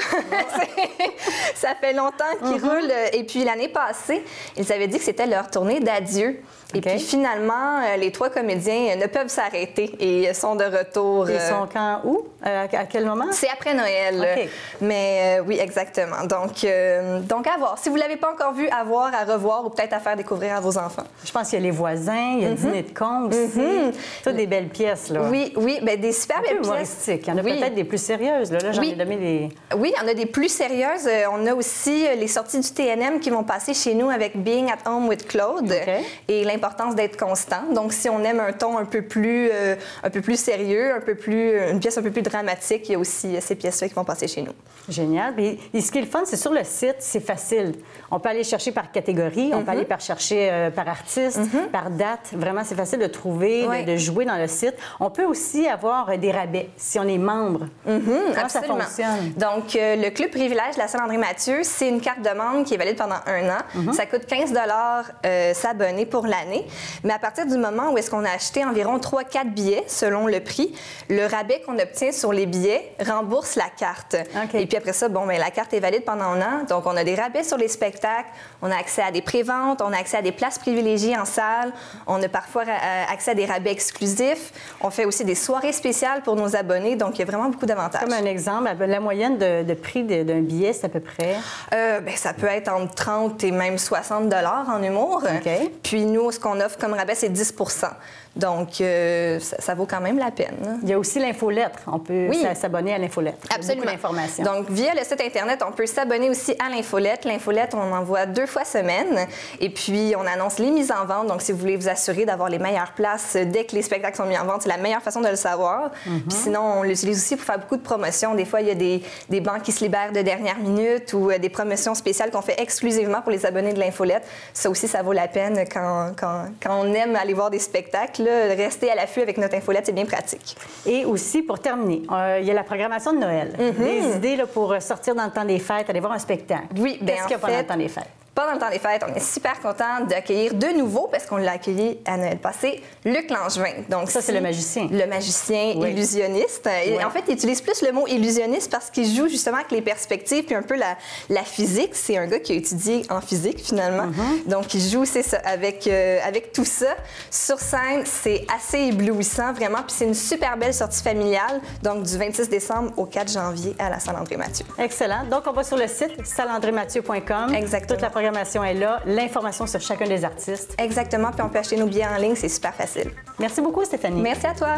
Ça fait longtemps qui roule. Et puis l'année passée, ils avaient dit que c'était leur tournée d'adieu. Et puis finalement, les 3 comédiens ne peuvent s'arrêter et sont de retour. Ils sont quand, où? À quel moment? C'est après Noël. OK. Mais oui, exactement. Donc à voir. Si vous ne l'avez pas encore vu, à voir, à revoir ou peut-être à faire découvrir à vos enfants. Je pense qu'il y a Les Voisins, il y a Dîner de con aussi. Toutes des belles pièces, là. Oui, bien, des super belles pièces. Humoristiques. Il y en a peut-être des plus sérieuses. Là, j'en ai nommé les... Oui, il y en a des plus sérieuses. On a aussi les sorties du TNM qui vont passer chez nous avec Being at Home with Claude et l'importance d'être constant. Donc, si on aime un ton un peu plus sérieux, une pièce un peu plus dramatique, il y a aussi ces pièces-là qui vont passer chez nous. Génial. Et ce qui est le fun, c'est sur le site, c'est facile. On peut aller chercher par catégorie, on peut aller chercher par artiste, par date. Vraiment, c'est facile de trouver, de jouer dans le site. On peut aussi avoir des rabais si on est membre. Comment ça fonctionne? Donc, le Club Privilège de la Salle-André-Mathieu, c'est une carte de membre qui est valide pendant 1 an. Ça coûte 15 $ s'abonner pour l'année. Mais à partir du moment où est-ce qu'on a acheté environ 3-4 billets, selon le prix, le rabais qu'on obtient sur les billets rembourse la carte. Et puis après ça, la carte est valide pendant 1 an. Donc, on a des rabais sur les spectacles, on a accès à des préventes, on a accès à des places privilégiées en salle, on a parfois accès à des rabais exclusifs. On fait aussi des soirées spéciales pour nos abonnés. Donc, il y a vraiment beaucoup d'avantages. Comme un exemple, la moyenne de prix d'un billet, c'est à peu près? Ça peut être entre 30 et même 60 $ en humour. Puis nous, ce qu'on offre comme rabais, c'est 10 %. Donc, ça vaut quand même la peine. Il y a aussi l'infolettre. On peut s'abonner à l'infolettre. Absolument. Beaucoup d'informations. Donc, via le site Internet, on peut s'abonner aussi à l'infolettre. L'infolettre, on envoie 2 fois semaine. Et puis, on annonce les mises en vente. Donc, si vous voulez vous assurer d'avoir les meilleures places dès que les spectacles sont mis en vente, c'est la meilleure façon de le savoir. Puis sinon, on l'utilise aussi pour faire beaucoup de promotions. Des fois, il y a des bancs qui se libèrent de dernière minute ou des promotions spéciales qu'on fait exclusivement pour les abonnés de l'infolettre. Ça aussi, ça vaut la peine quand on aime aller voir des spectacles. Là, rester à l'affût avec notre infolette, c'est bien pratique. Et aussi, pour terminer, il y a la programmation de Noël. Des idées là, pour sortir dans le temps des fêtes, aller voir un spectacle. Oui, bien Qu'est-ce qu'il y a pendant le temps des fêtes? Pendant le temps des fêtes, on est super content d'accueillir de nouveau, parce qu'on l'a accueilli à Noël passé, Luc Langevin. Donc, ça, c'est le magicien. Le magicien illusionniste. Et en fait, il utilise plus le mot illusionniste parce qu'il joue justement avec les perspectives puis un peu la physique. C'est un gars qui a étudié en physique, finalement. Donc, il joue, c'est ça, avec tout ça. Sur scène, c'est assez éblouissant, vraiment. Puis c'est une super belle sortie familiale. Donc, du 26 décembre au 4 janvier à la Salle-André-Mathieu. Excellent. Donc, on va sur le site salle-andré-mathieu.com. Exactement. Toute la programmation est là, l'information sur chacun des artistes. Exactement, puis on peut acheter nos billets en ligne, c'est super facile. Merci beaucoup, Stéphanie. Merci à toi.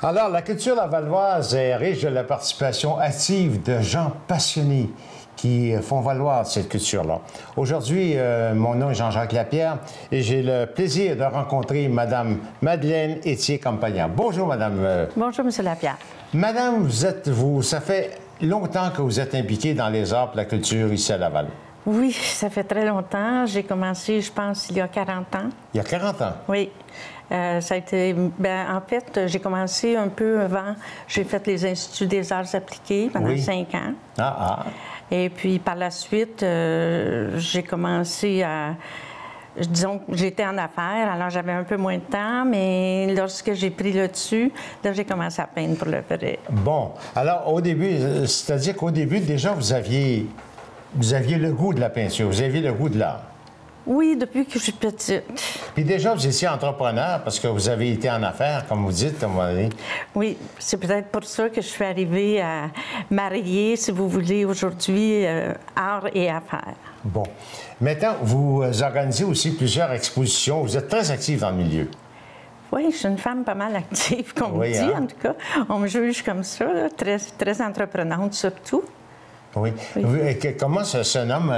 Alors, la culture lavalloise est riche de la participation active de gens passionnés qui font valoir cette culture-là. Aujourd'hui, mon nom est Jean-Jacques Lapierre et j'ai le plaisir de rencontrer Mme Madeleine Etier-Campagnan. Bonjour, Madame. Bonjour, M. Lapierre. Madame, ça fait longtemps que vous êtes impliquée dans les arts et la culture ici à Laval. Oui, ça fait très longtemps. J'ai commencé, je pense, il y a 40 ans. Il y a 40 ans? Oui. Ça a été... en fait, j'ai commencé un peu avant. J'ai fait les Instituts des arts appliqués pendant 5 ans. Et puis, par la suite, j'ai commencé à... Disons que j'étais en affaires, alors j'avais un peu moins de temps, mais lorsque j'ai pris le dessus, là, j'ai commencé à peindre pour le vrai. Bon. Alors, au début, c'est-à-dire qu'au début, déjà, vous aviez le goût de la peinture, vous aviez le goût de l'art. Oui, depuis que je suis petite. Puis déjà, vous étiez entrepreneur parce que vous avez été en affaires, comme vous dites, à un moment donné. Oui, c'est peut-être pour ça que je suis arrivée à marier, si vous voulez, aujourd'hui, art et affaires. Bon. Maintenant, vous organisez aussi plusieurs expositions. Vous êtes très active dans le milieu. Oui, je suis une femme pas mal active, comme on dit, en tout cas. On me juge comme ça, là, très, très entreprenante surtout. Oui. Comment se nomme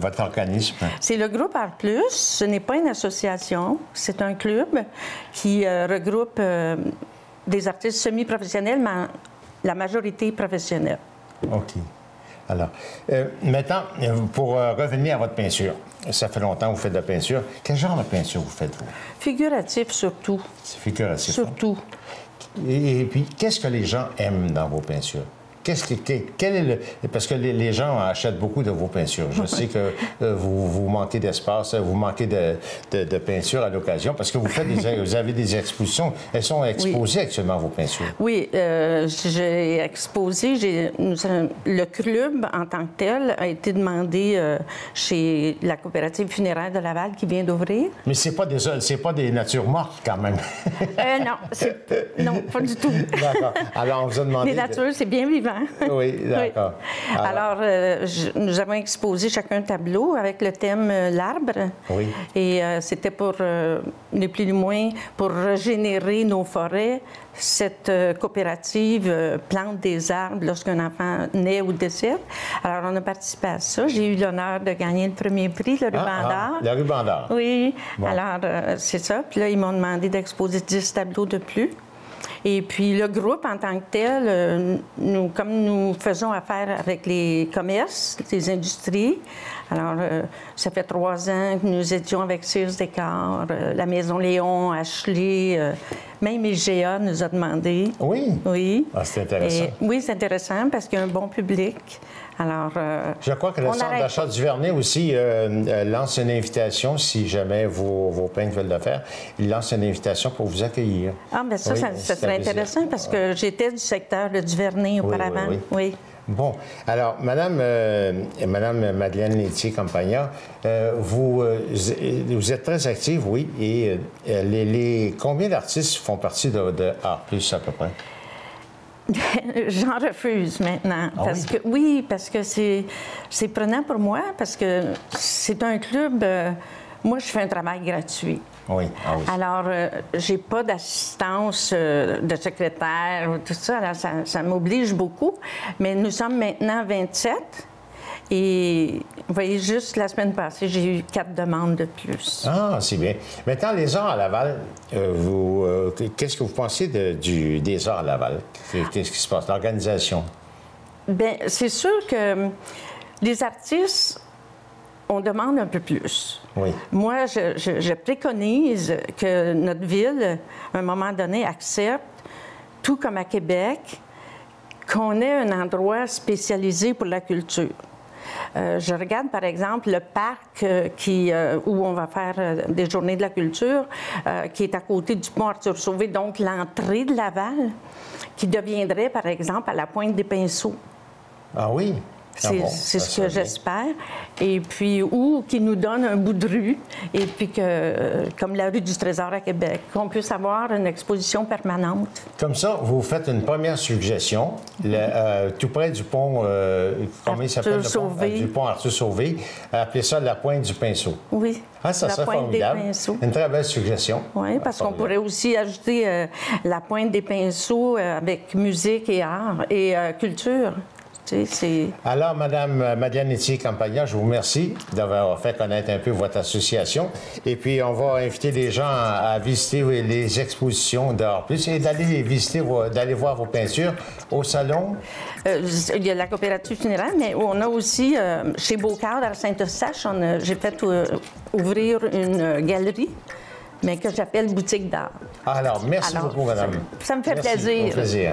votre organisme? C'est le groupe Art Plus. Ce n'est pas une association, c'est un club qui regroupe des artistes semi-professionnels, mais la majorité professionnelle. OK. Alors, maintenant, pour revenir à votre peinture, ça fait longtemps que vous faites de la peinture. Quel genre de peinture vous faites, vous? Figuratif, surtout. C'est figuratif. Surtout. Et puis, qu'est-ce que les gens aiment dans vos peintures? quel est parce que les gens achètent beaucoup de vos peintures. Je sais que vous manquez d'espace, vous manquez de peinture à l'occasion, parce que vous avez des expositions. Elles sont exposées actuellement, vos peintures. Oui, j'ai exposé. Le club, en tant que tel, a été demandé chez la coopérative funéraire de Laval qui vient d'ouvrir. Mais c'est pas des natures mortes, quand même. Non, pas du tout. D'accord. Alors, on vous a demandé... Les natures, c'est bien vivant. Oui, d'accord. Oui. Alors, nous avons exposé chacun un tableau avec le thème l'arbre. Oui. Et c'était pour, ni plus ni moins, pour régénérer nos forêts. Cette coopérative plante des arbres lorsqu'un enfant naît ou décède. Alors, on a participé à ça. J'ai eu l'honneur de gagner le premier prix, le ruban d'or. Le ruban d'or. Oui. Bon. Alors, c'est ça. Puis là, ils m'ont demandé d'exposer 10 tableaux de plus. Et puis, le groupe, en tant que tel, comme nous faisons affaire avec les commerces, les industries, alors, ça fait 3 ans que nous étions avec Sears Décor, la Maison Léon, Ashley, même IGA nous a demandé. Oui? Oui. Ah, c'est intéressant. Oui, c'est intéressant parce qu'il y a un bon public. Alors, je crois que le centre d'achat du Vernet aussi lance une invitation, si jamais vos peintres veulent le faire, il lance une invitation pour vous accueillir. Ah, bien ça, ça serait intéressant parce que j'étais du secteur de Duvernay auparavant. Oui. Bon. Alors, Madame Madeleine Laitier-Campagna, vous êtes très active, oui, et combien d'artistes font partie de Art Plus, à peu près? J'en refuse maintenant. Parce que c'est prenant pour moi, parce que c'est un club... moi, je fais un travail gratuit. Oui. Ah oui. Alors, j'ai pas d'assistance de secrétaire ou tout ça. Alors, ça m'oblige beaucoup. Mais nous sommes maintenant 27. Et vous voyez, juste la semaine passée, j'ai eu 4 demandes de plus. Ah, c'est bien. Maintenant, les arts à Laval, qu'est-ce que vous pensez des arts à Laval? Qu'est-ce qui se passe? L'organisation? Bien, c'est sûr que les artistes, on demande un peu plus. Oui. Moi, je préconise que notre ville, à un moment donné, accepte, tout comme à Québec, qu'on ait un endroit spécialisé pour la culture. Je regarde, par exemple, le parc où on va faire des journées de la culture, qui est à côté du pont Arthur-Sauvé, donc l'entrée de Laval, qui deviendrait, par exemple, à la Pointe des Pinceaux. Ah oui? C'est ce que j'espère. Et puis, ou qui nous donne un bout de rue, et puis comme la rue du Trésor à Québec, qu'on puisse avoir une exposition permanente. Comme ça, vous faites une première suggestion, tout près du pont, comment il s'appelle le pont? Du pont Arthur-Sauvé. Appelez ça la Pointe du Pinceau. Oui. Ah, ça serait formidable. Une très belle suggestion. Oui, parce qu'on pourrait aussi ajouter la Pointe des Pinceaux avec musique et art et culture. Alors, Mme Madeleine Laitier-Campagna, je vous remercie d'avoir fait connaître un peu votre association. Et puis, on va inviter les gens à visiter les expositions d'Art Plus et d'aller voir vos peintures au salon. Il y a la coopérative funéraire, mais on a aussi, chez Beaucard, à Saint-Eustache, j'ai fait ouvrir une galerie, mais que j'appelle Boutique d'art. Alors, merci beaucoup, Madame. Ça me fait plaisir. Au plaisir.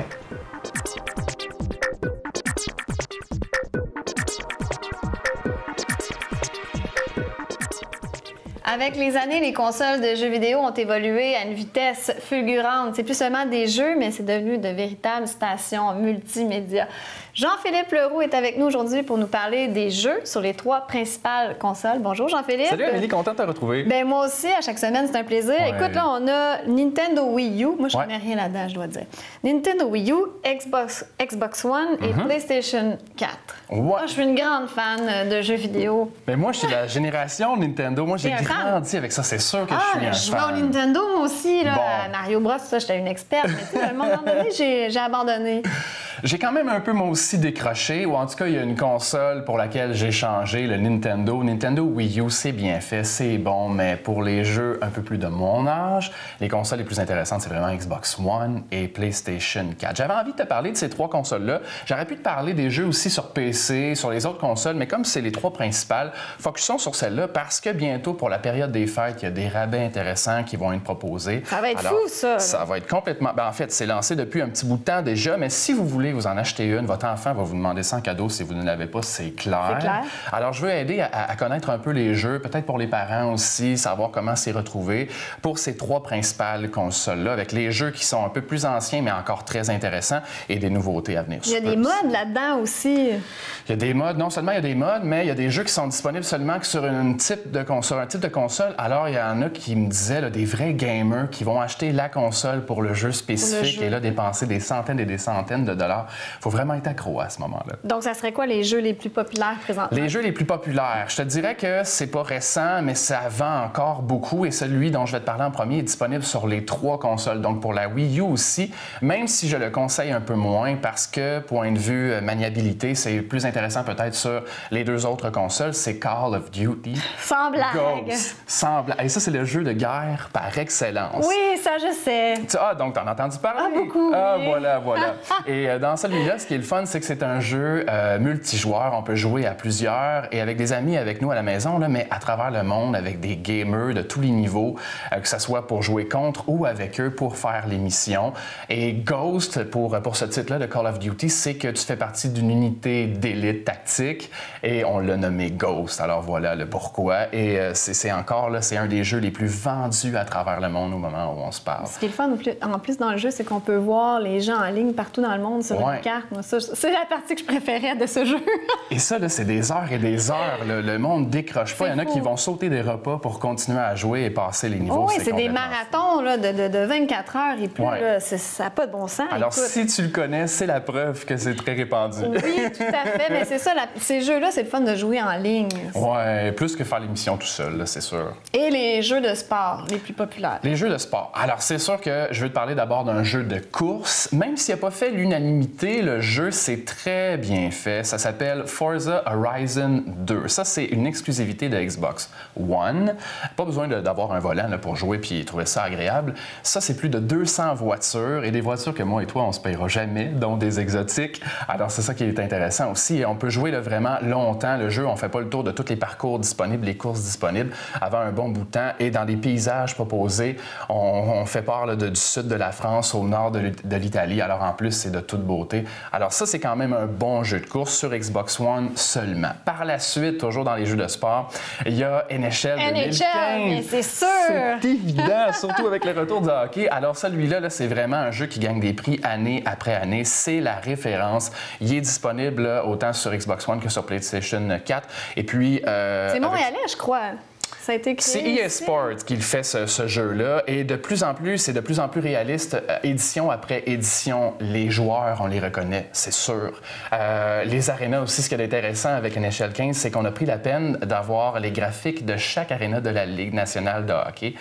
Avec les années, les consoles de jeux vidéo ont évolué à une vitesse fulgurante. C'est plus seulement des jeux, mais c'est devenu de véritables stations multimédia. Jean-Philippe Leroux est avec nous aujourd'hui pour nous parler des jeux sur les 3 principales consoles. Bonjour Jean-Philippe. Salut Amélie, content de te retrouver. Bien, moi aussi, à chaque semaine, c'est un plaisir. Ouais. Écoute, là, on a Nintendo Wii U. Moi, je connais rien là-dedans, je dois dire. Nintendo Wii U, Xbox One et PlayStation 4. Ouais. Moi, je suis une grande fan de jeux vidéo. Bien, moi, je suis de la génération Nintendo. Moi, j'ai grandi avec ça. C'est sûr que je suis un fan. Je jouais au Nintendo, moi aussi. Là, à Mario Bros, ça, j'étais une experte. Mais à un moment donné, j'ai abandonné. J'ai quand même un peu, moi aussi, décroché, ou en tout cas, il y a une console pour laquelle j'ai changé, le Nintendo. Nintendo Wii U, c'est bien fait, c'est bon, mais pour les jeux un peu plus de mon âge, les consoles les plus intéressantes, c'est vraiment Xbox One et PlayStation 4. J'avais envie de te parler de ces 3 consoles-là. J'aurais pu te parler des jeux aussi sur PC, sur les autres consoles, mais comme c'est les 3 principales, focusons sur celle-là parce que bientôt, pour la période des fêtes, il y a des rabais intéressants qui vont être proposés. Ça va être fou, ça. Ça va être complètement... en fait, c'est lancé depuis un petit bout de temps déjà, mais si vous voulez vous en acheter une, votre enfant va vous demander ça en cadeau si vous ne l'avez pas, c'est clair. C'est clair. Alors, je veux aider à connaître un peu les jeux, peut-être pour les parents aussi, savoir comment s'y retrouver pour ces 3 principales consoles-là, avec les jeux qui sont un peu plus anciens, mais encore très intéressants, et des nouveautés à venir. Il y a des modes là-dedans aussi. Il y a des modes, non seulement il y a des modes, mais il y a des jeux qui sont disponibles seulement que sur un type de console. Alors, il y en a qui me disaient, là, des vrais gamers qui vont acheter la console pour le jeu spécifique et là, dépenser des centaines et des centaines de dollars. Il faut vraiment être accro à ce moment-là. Donc, ça serait quoi les jeux les plus populaires présentement? Les jeux les plus populaires. Je te dirais que c'est pas récent, mais ça vend encore beaucoup et celui dont je vais te parler en premier est disponible sur les 3 consoles. Donc, pour la Wii U aussi, même si je le conseille un peu moins parce que, point de vue maniabilité, c'est plus intéressant peut-être sur les 2 autres consoles, c'est Call of Duty. Sans blague. Sans blague. Et ça, c'est le jeu de guerre par excellence. Oui, ça, je sais. Donc, t'en as entendu parler? Ah, beaucoup. Ah, voilà. Et dans celui-là, ce qui est le fun, c'est que c'est un jeu multijoueur. On peut jouer à plusieurs et avec des amis avec nous à la maison, là, mais à travers le monde, avec des gamers de tous les niveaux, que ce soit pour jouer contre ou avec eux pour faire les missions. Et Ghost, pour ce titre-là de Call of Duty, c'est que tu fais partie d'une unité d'élite tactique et on l'a nommé Ghost. Alors voilà le pourquoi. Et c'est encore, là, c'est un des jeux les plus vendus à travers le monde au moment où on se parle. Ce qui est le fun en plus dans le jeu, c'est qu'on peut voir les gens en ligne partout dans le monde sur une carte. Moi, ça, c'est la partie que je préférais de ce jeu. Et ça, là, c'est des heures et des heures. Le monde décroche pas. Il y en a qui vont sauter des repas pour continuer à jouer et passer les niveaux. Oui, c'est des marathons là, de 24 heures et plus. Là, ça n'a pas de bon sens. Alors, écoute. si tu le connais, c'est la preuve que c'est très répandu. Oui, tout à fait. Mais c'est ça, ces jeux-là, c'est le fun de jouer en ligne. Oui, plus que faire l'émission tout seul, c'est sûr. Et les jeux de sport, les plus populaires. Les jeux de sport. Alors, c'est sûr que je veux te parler d'abord d'un jeu de course. Même s'il n'a pas fait l'unanimité, le jeu, c'est très bien fait. Ça s'appelle Forza Horizon 2. Ça, c'est une exclusivité de Xbox One. Pas besoin d'avoir un volant là, pour jouer puis trouver ça agréable. Ça, c'est plus de 200 voitures et des voitures que moi et toi, on se payera jamais, dont des exotiques. Alors, c'est ça qui est intéressant aussi. Et on peut jouer là, vraiment longtemps le jeu. On fait pas le tour de tous les parcours disponibles, les courses disponibles avant un bon bout de temps. Et dans les paysages proposés, on fait part là, du sud de la France au nord de l'Italie. Alors, en plus, c'est de toute beauté. Alors, ça, c'est quand même un bon jeu de course sur Xbox One seulement. Par la suite, toujours dans les jeux de sport, il y a NHL 2015. Mais c'est sûr! C'est évident, surtout avec le retour du hockey. Alors, celui-là, là, c'est vraiment un jeu qui gagne des prix année après année. C'est la référence. Il est disponible là, autant sur Xbox One que sur PlayStation 4. Et puis... c'est montréalais, je crois. Ça a été créé. C'est EA Sports qui fait ce jeu-là. Et de plus en plus, c'est de plus en plus réaliste. Édition après édition, les joueurs, on les reconnaît, c'est sûr. Les arénas aussi, ce qui est intéressant avec NHL 15, c'est qu'on a pris la peine d'avoir les graphiques de chaque aréna de la Ligue nationale de hockey.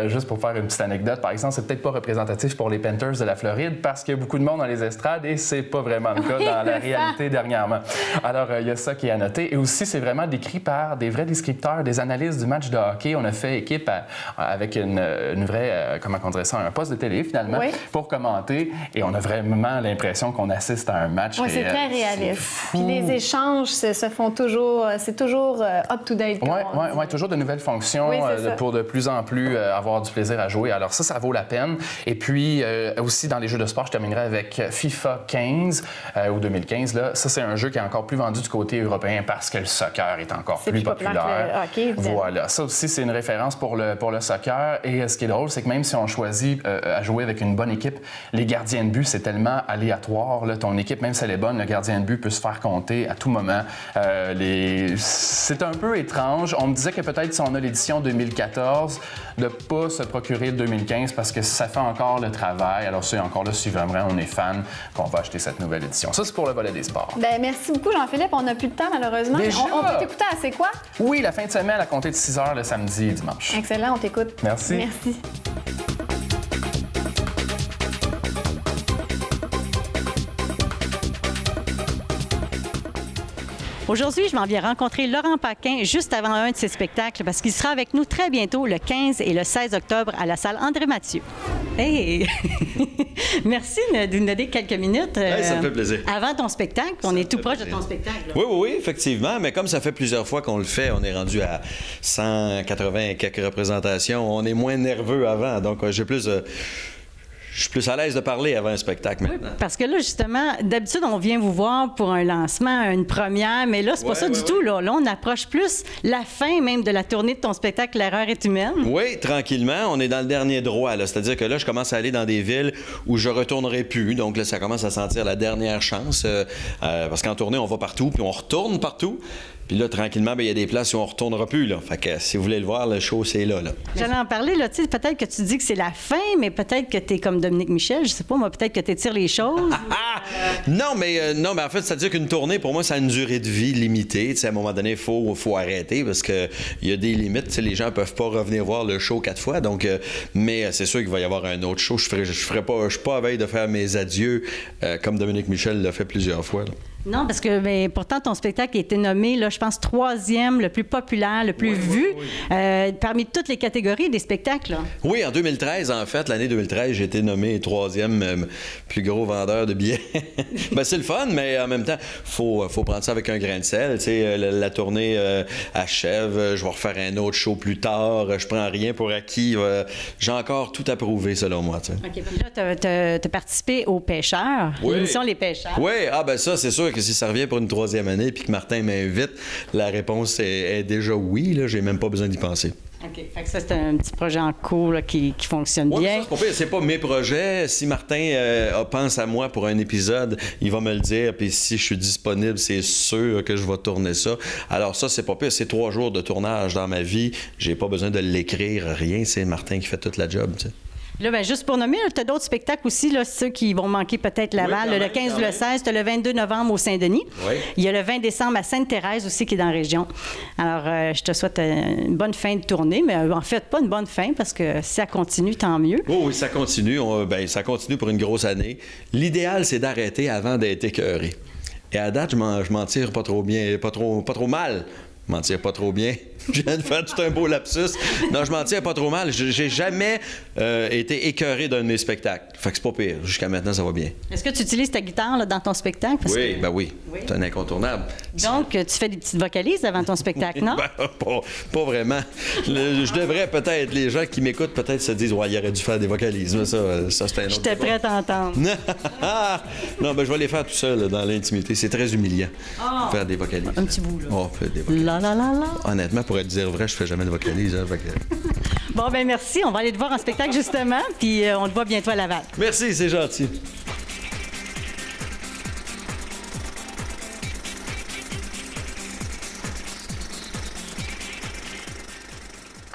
Juste pour faire une petite anecdote, par exemple, c'est peut-être pas représentatif pour les Panthers de la Floride parce qu'il y a beaucoup de monde dans les estrades et c'est pas vraiment le cas dans la réalité dernièrement. Alors, il y a ça qui est à noter. Et aussi, c'est vraiment décrit par des vrais descripteurs, des analystes du match de hockey. On a fait équipe avec une vraie, comment on dirait ça, un poste de télé finalement, pour commenter. Et on a vraiment l'impression qu'on assiste à un match. Oui, c'est très réaliste. Puis les échanges se font toujours, c'est toujours up-to-date. Oui, toujours de nouvelles fonctions pour de plus en plus avoir du plaisir à jouer. Alors ça vaut la peine. Et puis aussi dans les jeux de sport, je terminerai avec FIFA 15 ou 2015. Là. Ça, c'est un jeu qui est encore plus vendu du côté européen parce que le soccer est encore plus populaire. Voilà. Ça aussi, c'est une référence pour le soccer. Et ce qui est drôle, c'est que même si on choisit à jouer avec une bonne équipe, les gardiens de but, c'est tellement aléatoire. Là. Ton équipe, même si elle est bonne, le gardien de but peut se faire compter à tout moment. C'est un peu étrange. On me disait que peut-être si on a l'édition 2014, de ne pas se procurer le 2015 parce que ça fait encore le travail. Alors c'est encore là, si vraiment on est fan, qu'on va acheter cette nouvelle édition. Ça, c'est pour le volet des sports. Bien, merci beaucoup, Jean-Philippe. On n'a plus de temps, malheureusement. Déjà? On peut t'écouter à C'est quoi? Oui, la fin de semaine à compter de 6 heures le samedi et dimanche. Excellent, on t'écoute. Merci. Merci. Aujourd'hui, je m'en viens rencontrer Laurent Paquin juste avant un de ses spectacles parce qu'il sera avec nous très bientôt le 15 et le 16 octobre à la salle André Mathieu. Hey! Merci de nous donner quelques minutes. Ça me fait plaisir. Avant ton spectacle, on est tout proche de ton spectacle. Là. Oui, effectivement. Mais comme ça fait plusieurs fois qu'on le fait, on est rendu à 180 et quelques représentations. On est moins nerveux avant. Donc, je suis plus à l'aise de parler avant un spectacle maintenant. Oui, parce que là, justement, d'habitude, on vient vous voir pour un lancement, une première, mais là, c'est pas ça du tout. Là, on approche plus la fin même de la tournée de ton spectacle L'erreur est humaine. Oui, tranquillement. On est dans le dernier droit. C'est-à-dire que là, je commence à aller dans des villes où je retournerai plus. Donc là, ça commence à sentir la dernière chance. Parce qu'en tournée, on va partout, puis on retourne partout. Puis là, tranquillement, il y a des places où on ne retournera plus. Là. Fait que si vous voulez le voir, le show, c'est là. J'allais en parler. Là, peut-être que tu dis que c'est la fin, mais peut-être que tu es comme Dominique Michel. Je sais pas, moi, peut-être que tu étires les choses. Non, mais en fait, c'est-à-dire qu'une tournée, pour moi, ça a une durée de vie limitée. T'sais, à un moment donné, il faut arrêter parce qu'il y a des limites. T'sais, les gens ne peuvent pas revenir voir le show 4 fois. Donc, mais c'est sûr qu'il va y avoir un autre show. Je suis pas à veille de faire mes adieux comme Dominique Michel l'a fait plusieurs fois. Là. Non, parce que pourtant, ton spectacle a été nommé, là, je pense, 3e, le plus populaire, le plus vu, parmi toutes les catégories des spectacles. Là. Oui, en 2013, en fait, l'année 2013, j'ai été nommé 3e plus gros vendeur de billets. C'est le fun, mais en même temps, faut prendre ça avec un grain de sel. La tournée achève, je vais refaire un autre show plus tard, je prends rien pour acquis. J'ai encore tout approuvé, selon moi. T'sais. OK, puis là, tu as participé aux Pêcheurs, l'émission Les Pêcheurs. Oui, ça, c'est sûr que si ça revient pour une 3e année puis que Martin m'invite, la réponse est déjà oui. Là, j'ai même pas besoin d'y penser. OK. Fait que ça, c'est un petit projet en cours là, qui fonctionne bien. Ça, c'est pas mes projets. Si Martin pense à moi pour un épisode, il va me le dire. Puis si je suis disponible, c'est sûr que je vais tourner ça. Alors ça, c'est pas pire. C'est 3 jours de tournage dans ma vie. J'ai pas besoin de l'écrire, rien. C'est Martin qui fait toute la job, tu sais. Là, juste pour nommer, tu as d'autres spectacles aussi, là, ceux qui vont manquer peut-être Laval, le 15 ou le 16. Tu as le 22 novembre au Saint-Denis. Oui. Il y a le 20 décembre à Sainte-Thérèse aussi qui est dans la région. Alors, je te souhaite une bonne fin de tournée, mais en fait, pas une bonne fin parce que si ça continue, tant mieux. Oh, oui, ça continue. Ça continue pour une grosse année. L'idéal, c'est d'arrêter avant d'être écœuré. Et à date, je m'en tire pas trop bien, pas trop mal. Je m'en tire pas trop bien. Je viens de faire tout un beau lapsus. Non, je m'en tire pas trop mal. J'ai jamais été écœuré d'un de mes spectacles. Fait que c'est pas pire. Jusqu'à maintenant, ça va bien. Est-ce que tu utilises ta guitare là, dans ton spectacle? Oui. C'est un incontournable. Donc, tu fais des petites vocalises avant ton spectacle, non? Pas vraiment. Je devrais peut-être, les gens qui m'écoutent peut-être se disent « Ouais, il aurait dû faire des vocalises. » Mais ça c'est un autre. J'étais prête à entendre. Non, je vais les faire tout seul dans l'intimité. C'est très humiliant. Faire des vocalises. Un petit bout, là. Faire des vocalises. La. Honnêtement, pour être dire vrai, je fais jamais de vocalise. Bon, merci. On va aller te voir en spectacle, justement, puis on te voit bientôt à Laval. Merci, c'est gentil.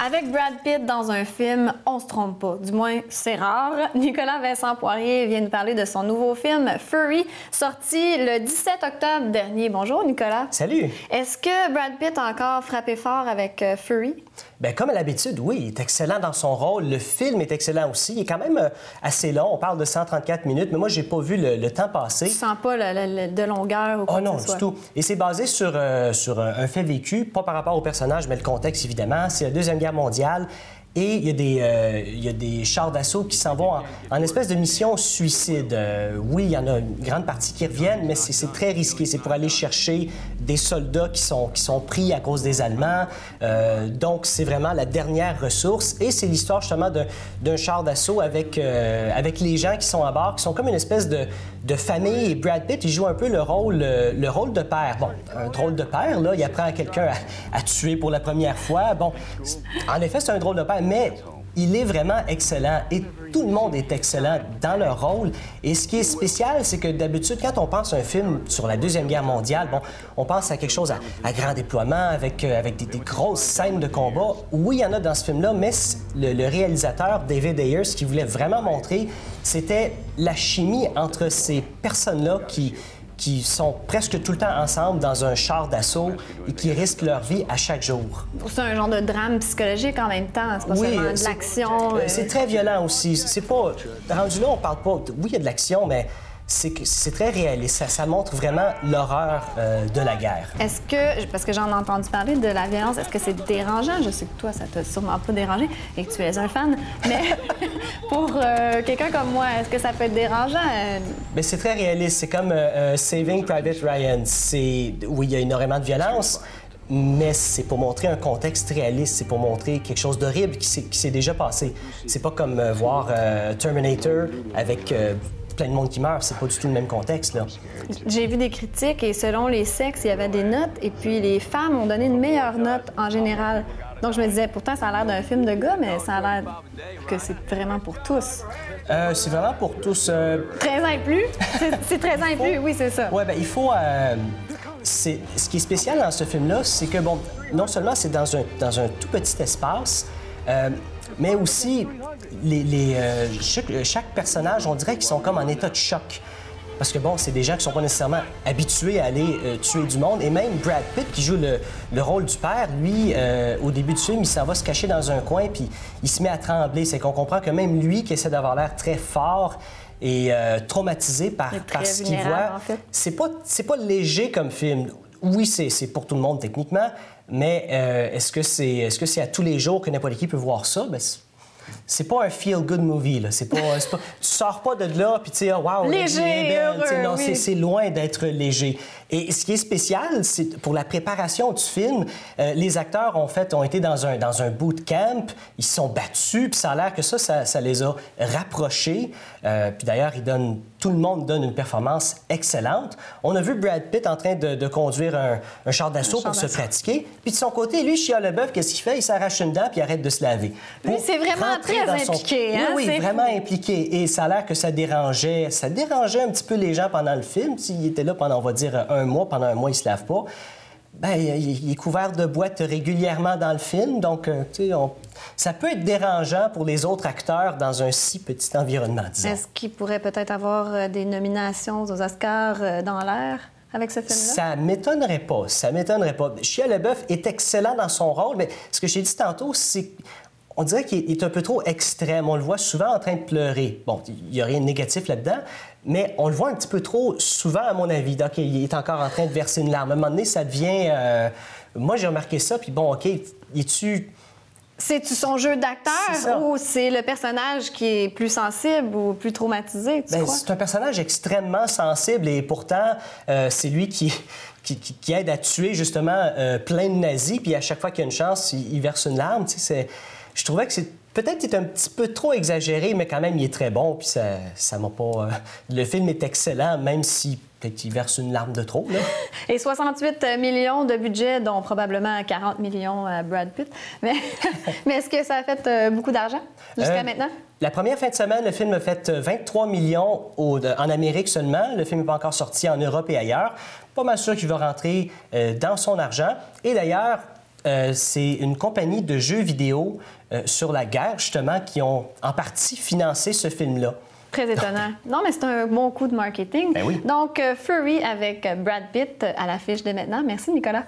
Avec Brad Pitt dans un film, on se trompe pas. Du moins, c'est rare. Nicolas Vincent Poirier vient nous parler de son nouveau film Fury, sorti le 17 octobre dernier. Bonjour, Nicolas. Salut. Est-ce que Brad Pitt a encore frappé fort avec Fury? Bien, comme à l'habitude, oui, il est excellent dans son rôle. Le film est excellent aussi. Il est quand même assez long. On parle de 134 minutes, mais moi, j'ai pas vu le temps passer. Tu sens pas de longueur ou quoi que ce soit? Non, du tout. Et c'est basé sur un fait vécu, pas par rapport au personnage, mais le contexte, évidemment. C'est la Deuxième Guerre mondiale. Et il y a des chars d'assaut qui s'en vont en espèce de mission suicide. Oui, il y en a une grande partie qui reviennent, mais c'est très risqué. C'est pour aller chercher des soldats qui sont pris à cause des Allemands. Donc, c'est vraiment la dernière ressource. Et c'est l'histoire, justement, d'un char d'assaut avec les gens qui sont à bord, qui sont comme une espèce de famille. Et Brad Pitt, il joue un peu le rôle de père. Bon, un drôle de père, là, il apprend à quelqu'un à tuer pour la première fois. Bon, en effet, c'est un drôle de père, mais il est vraiment excellent et tout le monde est excellent dans leur rôle. Et ce qui est spécial, c'est que d'habitude, quand on pense à un film sur la Deuxième Guerre mondiale, bon, on pense à quelque chose à grand déploiement, avec des grosses scènes de combat. Oui, il y en a dans ce film-là, mais le réalisateur, David Ayers, ce qu'il voulait vraiment montrer, c'était la chimie entre ces personnes-là qui sont presque tout le temps ensemble dans un char d'assaut et qui risquent leur vie à chaque jour. C'est un genre de drame psychologique en même temps. C'est pas seulement de l'action. C'est très violent aussi. C'est pas... Rendu là, on parle pas... Oui, il y a de l'action, mais c'est très réaliste. Ça montre vraiment l'horreur de la guerre. Est-ce que, parce que j'en ai entendu parler de la violence, est-ce que c'est dérangeant? Je sais que toi, ça t'a sûrement pas dérangé et que tu es un fan, mais pour quelqu'un comme moi, est-ce que ça peut être dérangeant? Bien, c'est très réaliste. C'est comme Saving Private Ryan. Oui, il y a énormément de violence, mais c'est pour montrer un contexte réaliste, c'est pour montrer quelque chose d'horrible qui s'est déjà passé. C'est pas comme voir Terminator avec plein de monde qui meurt, c'est pas du tout le même contexte, là. J'ai vu des critiques et selon les sexes, il y avait des notes et puis les femmes ont donné une meilleure note en général. Donc je me disais, pourtant ça a l'air d'un film de gars, mais ça a l'air que c'est vraiment pour tous. C'est vraiment pour tous. 13 ans et plus? C'est 13 ans et plus, oui, c'est ça. Oui, bien, il faut... Ce qui est spécial dans ce film-là, c'est que, bon, non seulement c'est dans un tout petit espace, mais aussi, chaque personnage, on dirait qu'ils sont comme en état de choc. Parce que, bon, c'est des gens qui ne sont pas nécessairement habitués à aller tuer du monde. Et même Brad Pitt, qui joue le rôle du père, lui, au début du film, il s'en va se cacher dans un coin, puis il se met à trembler. C'est qu'on comprend que même lui, qui essaie d'avoir l'air très fort et traumatisé par ce qu'il voit, en fait. C'est pas léger comme film. Oui, c'est pour tout le monde, techniquement, mais est-ce que c'est à tous les jours que n'importe qui peut voir ça? Bien, c'est pas un feel-good movie, là. Tu sors pas de là, puis tu sais, wow, léger, heureux, non, oui. c'est loin d'être léger. Et ce qui est spécial, c'est pour la préparation du film, les acteurs ont été dans un bootcamp, ils se sont battus, puis ça a l'air que ça les a rapprochés. Puis d'ailleurs, tout le monde donne une performance excellente. On a vu Brad Pitt en train de conduire un char d'assaut pour se pratiquer. Puis de son côté, lui, Shia LaBeouf, qu'est-ce qu'il fait? Il s'arrache une dent puis il arrête de se laver. Lui, c'est vraiment très impliqué. Hein? Oui, vraiment impliqué. Et ça a l'air que ça dérangeait un petit peu les gens pendant le film. S'il était là pendant, on va dire, un mois, pendant un mois, il se lave pas. Bien, il est couvert de boîtes régulièrement dans le film, donc, tu sais, ça peut être dérangeant pour les autres acteurs dans un si petit environnement, disons. Est-ce qu'il pourrait peut-être avoir des nominations aux Oscars dans l'air avec ce film-là? Ça m'étonnerait pas, Shia LaBeouf est excellent dans son rôle, mais ce que j'ai dit tantôt, c'est... On dirait qu'il est un peu trop extrême. On le voit souvent en train de pleurer. Bon, il n'y a rien de négatif là-dedans, mais on le voit un petit peu trop souvent, à mon avis. Donc, il est encore en train de verser une larme. À un moment donné, ça devient... Moi, j'ai remarqué ça, puis bon, OK, C'est-tu son jeu d'acteur ou c'est le personnage qui est plus sensible ou plus traumatisé, tu crois? C'est un personnage extrêmement sensible et pourtant, c'est lui qui aide à tuer, justement, plein de nazis. Puis à chaque fois qu'il y a une chance, il verse une larme. Tu sais, je trouvais que peut-être qu'il est un petit peu trop exagéré, mais quand même, il est très bon. Puis ça m'a pas... Le film est excellent, même si peut-être qu'il verse une larme de trop, là. Et 68 millions de budget, dont probablement 40 millions à Brad Pitt. Mais est-ce que ça a fait beaucoup d'argent jusqu'à maintenant? La première fin de semaine, le film a fait 23 millions en Amérique seulement. Le film n'est pas encore sorti en Europe et ailleurs. Pas mal sûr qu'il va rentrer dans son argent. Et d'ailleurs, c'est une compagnie de jeux vidéo sur la guerre, justement, qui ont en partie financé ce film-là. Très étonnant. Non, mais c'est un bon coup de marketing. Ben oui. Donc, Fury avec Brad Pitt à l'affiche dès maintenant. Merci, Nicolas.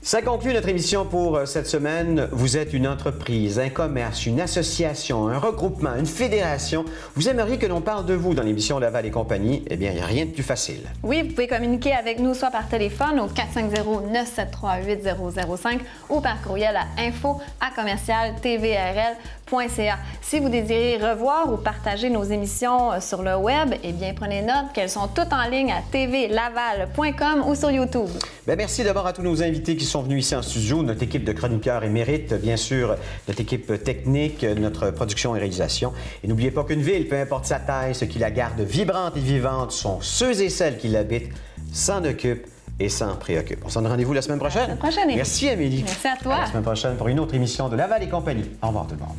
Ça conclut notre émission pour cette semaine. Vous êtes une entreprise, un commerce, une association, un regroupement, une fédération. Vous aimeriez que l'on parle de vous dans l'émission Laval et compagnie? Eh bien, il n'y a rien de plus facile. Oui, vous pouvez communiquer avec nous soit par téléphone au 450-973-8005 ou par courriel à info@commercial-tvrl.ca. Si vous désirez revoir ou partager nos émissions sur le web, eh bien, prenez note qu'elles sont toutes en ligne à tvlaval.com ou sur YouTube. Bien, merci d'abord à tous nos invités qui sont venus ici en studio, notre équipe de chroniqueurs émérites, bien sûr, notre équipe technique, notre production et réalisation. Et n'oubliez pas qu'une ville, peu importe sa taille, ce qui la garde vibrante et vivante sont ceux et celles qui l'habitent, s'en occupent et s'en préoccupent. On se donne rendez-vous la semaine prochaine. La semaine prochaine. Merci, Amélie. Merci à toi. À la semaine prochaine pour une autre émission de Laval et compagnie. Au revoir tout le monde.